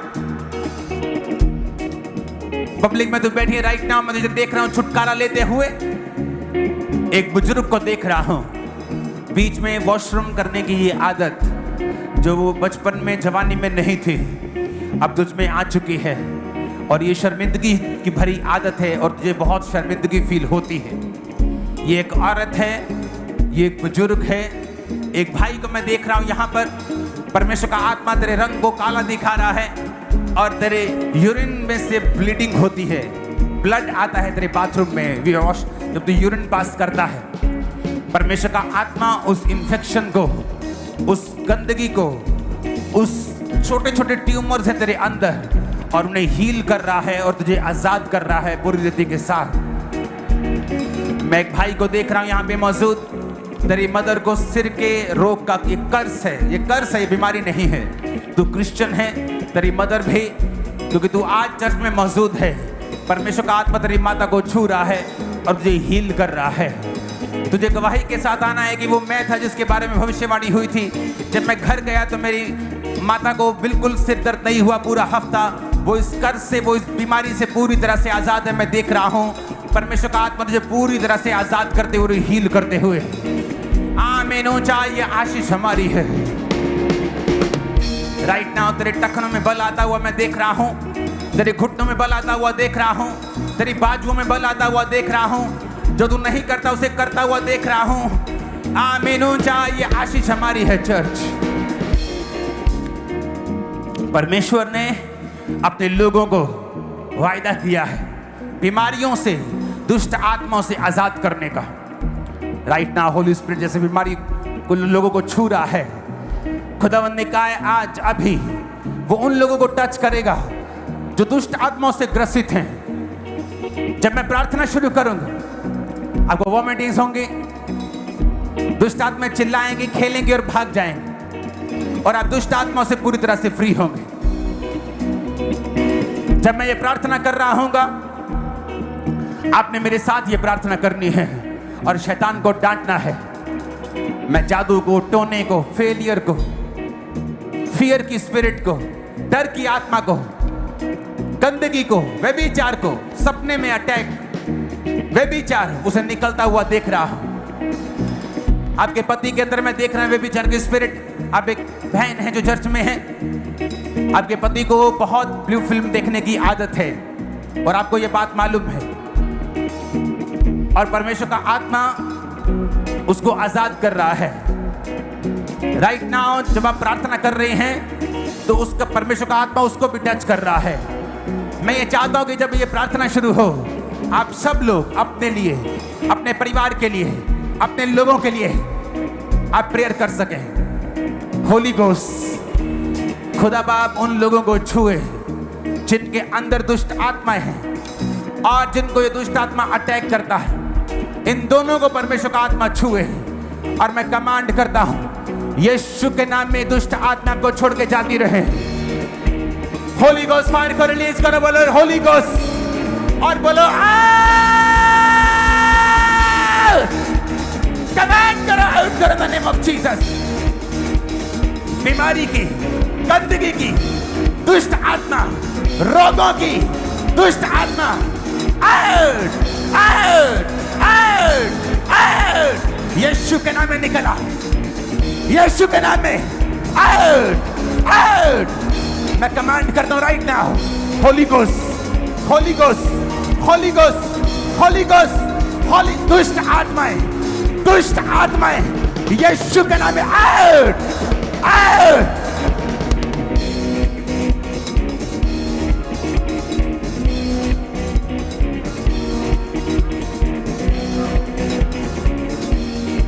पब्लिक में तो बैठी है राइट नाउ, मैं तुझे देख रहा हूं छुटकारा लेते हुए। एक बुजुर्ग को देख रहा हूं, बीच में वॉशरूम करने की ये आदत जो वो बचपन में, जवानी में नहीं थी, अब तुझ में आ चुकी है और ये शर्मिंदगी की भरी आदत है और तुझे बहुत शर्मिंदगी फील होती है। ये एक औरत है, ये एक बुजुर्ग है, एक भाई को मैं देख रहा हूं यहां पर। परमेश्वर का आत्मा तेरे रंग को काला दिखा रहा है और तेरे यूरिन में से ब्लीडिंग होती है, ब्लड आता है तेरे बाथरूम में जब तू यूरिन पास करता है। परमेश्वर का आत्मा उस इंफेक्शन को, उस गंदगी को, उस छोटे छोटे ट्यूमर्स है तेरे अंदर और उन्हें हील कर रहा है और तुझे आजाद कर रहा है पूरी रीति के साथ। मैं एक भाई को देख रहा हूं यहां पे मौजूद, तेरी मदर को सिर के रोग का ये कर्स है, ये कर्स है, ये बीमारी नहीं है। तू क्रिश्चियन है, तेरी मदर भी, क्योंकि तू आज चर्च में मौजूद है। परमेश्वर का आत्मा तेरी माता को छू रहा है और तुझे हील कर रहा है। तुझे गवाही के साथ आना है कि वो मैं था जिसके बारे में भविष्यवाणी हुई थी। जब मैं घर गया तो मेरी माता को बिल्कुल सिर दर्द नहीं हुआ पूरा हफ्ता। वो इस कर्ज से, वो इस बीमारी से पूरी तरह से आजाद है। मैं देख रहा हूं परमेश्वर का आत्मा तुझे पूरी तरह से आजाद करते हुए, हील करते हुए। आमीन। ऊंचा ये आशीष हमारी है। राइट नाउ तेरे टखनों में बल आता हुआ मैं देख रहा हूं, तेरे घुटनों में बल आता हुआ देख रहा हूं, तेरी बाजुओं में बल आता हुआ देख रहा हूं। जो तू नहीं करता उसे करता हुआ देख रहा हूं। आमीन। ऊंचा ये आशीष हमारी है चर्च। परमेश्वर ने अपने लोगों को वायदा किया है बीमारियों से, दुष्ट आत्माओं से आजाद करने का। राइट नाउ होली स्पिरिट जैसे बीमारी को लोगों को छू रहा है, खुदावंद ने कहा है आज अभी वो उन लोगों को टच करेगा जो दुष्ट आत्माओं से ग्रसित हैं। जब मैं प्रार्थना शुरू करूंगा आपको वॉमिटिंग्स होंगी, दुष्ट आत्मा चिल्लाएंगे, खेलेंगे और भाग जाएंगे और आप दुष्ट आत्माओं से पूरी तरह से फ्री होंगे। जब मैं ये प्रार्थना कर रहा हूंगा आपने मेरे साथ ये प्रार्थना करनी है और शैतान को डांटना है। मैं जादू को, टोने को, फेलियर को, फियर की स्पिरिट को, डर की आत्मा को, गंदगी को, व्यभिचार को, सपने में अटैक, व्यभिचार उसे निकलता हुआ देख रहा हूं। आपके पति के अंदर मैं देख रहा हूं व्यभिचार की स्पिरिट। आप एक बहन है जो चर्च में है, आपके पति को बहुत ब्लू फिल्म देखने की आदत है और आपको यह बात मालूम है और परमेश्वर का आत्मा उसको आजाद कर रहा है। राइट नाउ जब आप प्रार्थना कर रहे हैं तो उसका परमेश्वर का आत्मा उसको भी टच कर रहा है। मैं ये चाहता हूं कि जब ये प्रार्थना शुरू हो आप सब लोग अपने लिए, अपने परिवार के लिए, अपने लोगों के लिए आप प्रेयर कर सकें। होली घोस्ट खुदा बाप उन लोगों को छुए जिनके अंदर दुष्ट आत्माएं हैं और जिनको ये दुष्ट आत्मा अटैक करता है। इन दोनों को परमेश्वर का आत्मा छुए और मैं कमांड करता हूं यीशु के नाम में दुष्ट आत्मा को छोड़ के जाती रहे। होली घोस्ट फायर को रिलीज करो, बोलो होली घोस्ट और बोलो कमांड करो, आउट करो द नेम ऑफ जीसस। बीमारी की, गंदगी की, दुष्ट आत्मा, रोगों की दुष्ट आत्मा out, out, out, out. Yeshu के नाम में निकला, यीशु के नाम में आउट, आउट। मैं कमांड करता हूं right now Holi ghost, Holi ghost, Holi ghost, Holi ghost, Holi दुष्ट आत्माएं, दुष्ट आत्माएं यीशु के नाम में आउट, आउट।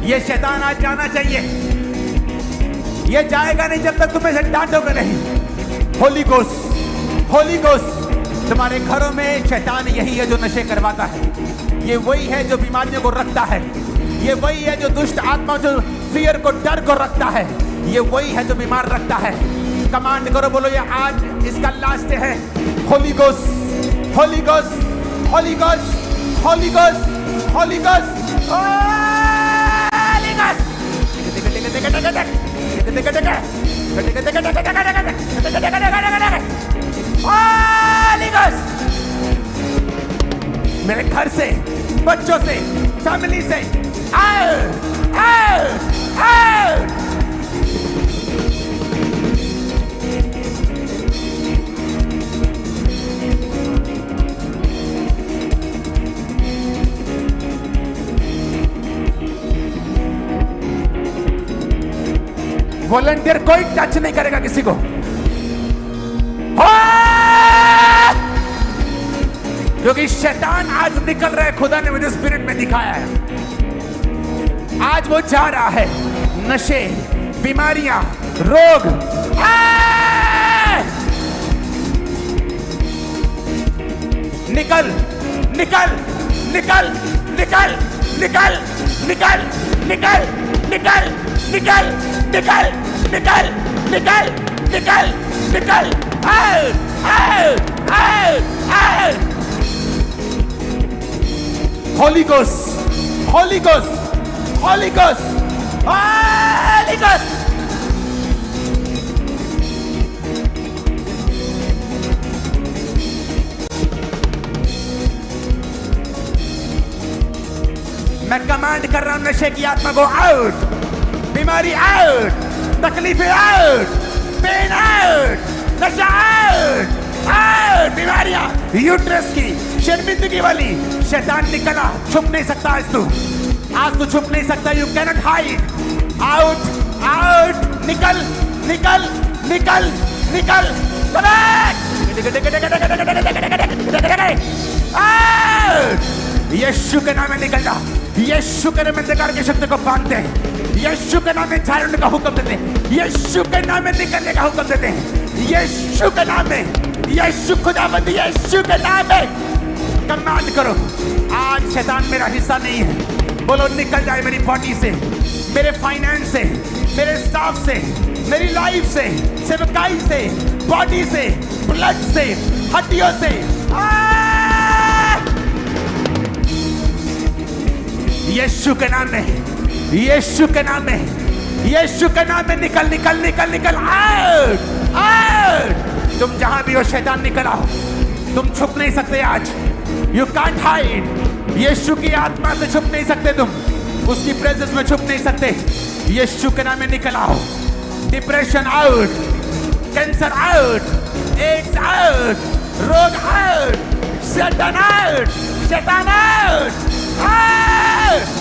ये शैतान आज जाना चाहिए, ये जाएगा नहीं जब तक तुम्हें डांटोगे नहीं। Holi ghost, Holi ghost. तुम्हारे घरों में शैतान यही है जो नशे करवाता है, ये वही है जो बीमारियों को रखता है, ये वही है जो दुष्ट आत्मा, जो फियर को, डर को रखता है, ये वही है जो बीमार रखता है। कमांड करो, बोलो ये आज इसका लास्ट है। Holi ghost, Holi ghost, Holi ghost, Holi ghost, Holi ghost, मेरे घर से, बच्चों से, फैमिली से आउट, आउट, आउट। वॉलंटियर कोई टच नहीं करेगा किसी को। क्योंकि शैतान आज निकल रहा है, खुदा ने मुझे स्पिरिट में दिखाया है। आज वो जा रहा है, नशे, बीमारियां, रोग, निकल निकल निकल निकल निकल निकल निकल निकल निकल निकल निकल निकल निकल निकल Holy Ghost, Holy Ghost, Holy Ghost, Holy Ghost. मैं कमांड कर रहा हूं नशे की आत्मा को आउट, बीमारी आउट, तकलीफें आउट, पेन आउट, नशा आउट, आउट, बीमारियां, यूट्रस की, शर्मिंदगी वाली, शैतान निकला, छुप नहीं सकता आज तू छुप नहीं सकता। You cannot hide, out, out, निकल, निकल, निकल, निकल, यीशु के नाम में निकल जा, यीशु के नाम में अंधकार की शक्ति को बांधते हैं, यीशु के नाम में झाड़ने का हुक्म देते हैं, यीशु के नाम में निकलने का हुक्म देते हैं, यीशु के नाम में, यीशु खुदावंद यीशु के नाम में कमांड करो। आज शैतान मेरा हिस्सा नहीं है, बोलो निकल जाए मेरी बॉडी से, मेरे फाइनेंस से, मेरे स्टाफ से, मेरी लाइफ से, सेवकाई से, बॉडी से, ब्लड से, हड्डियों से। यीशु के नाम में, यीशु के नाम में, यीशु के नाम में निकल निकल निकल निकल, आउट, आउट। तुम जहां भी हो शैतान निकल आओ, तुम छुप नहीं सकते आज। यू कांट हाइड, यीशु की आत्मा से छुप नहीं सकते तुम, उसकी प्रेजेंस में छुप नहीं सकते। यीशु के नाम में निकल आओ। Depression out, cancer out, AIDS out, रोग आउट, शैतान आउट, शैतान out, out.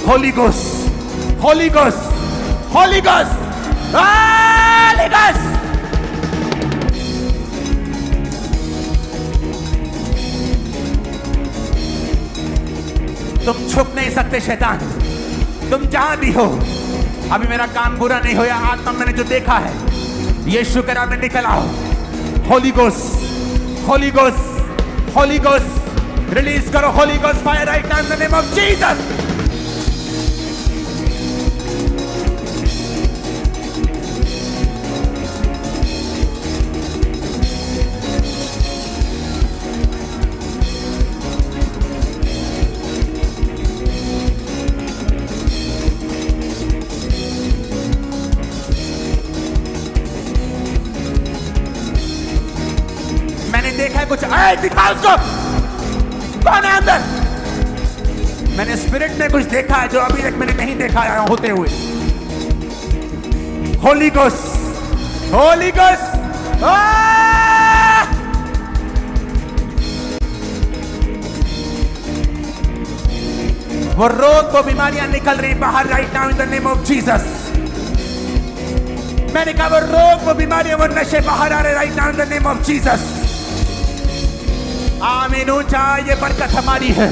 Holy Ghost, Holy Ghost, Holy Ghost, Holy Ghost. तुम छुप नहीं सकते शैतान, तुम जहां भी हो। अभी मेरा काम बुरा नहीं होया, आत्मा मैंने जो देखा है, यीशु के नाम में निकल आओ। Holy ghost, holy ghost, holy ghost, release करो holy ghost fire right now in the name of Jesus. देखा है कुछ, दिखा उसको, कौन है अंदर? मैंने स्पिरिट में कुछ देखा है जो अभी तक मैंने नहीं देखा है होते हुए। होली गोस्ट, होली गोस्ट, वो रोग, वो बीमारियां निकल रही बाहर right now in the name of Jesus. मैंने कहा वो रोग, वो बीमारियां, वो नशे बाहर आ रहे right now in the name of Jesus. आमीन। ऊंचा, ये बरकत हमारी है।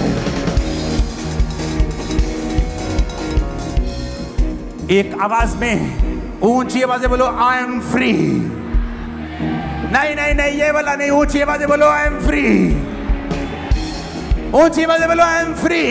एक आवाज में ऊंची आवाज़ें बोलो, आई एम फ्री। नहीं नहीं नहीं, ये वाला नहीं, ऊंची आवाज़ें बोलो, आई एम फ्री। ऊंची आवाज़ें बोलो, आई एम फ्री।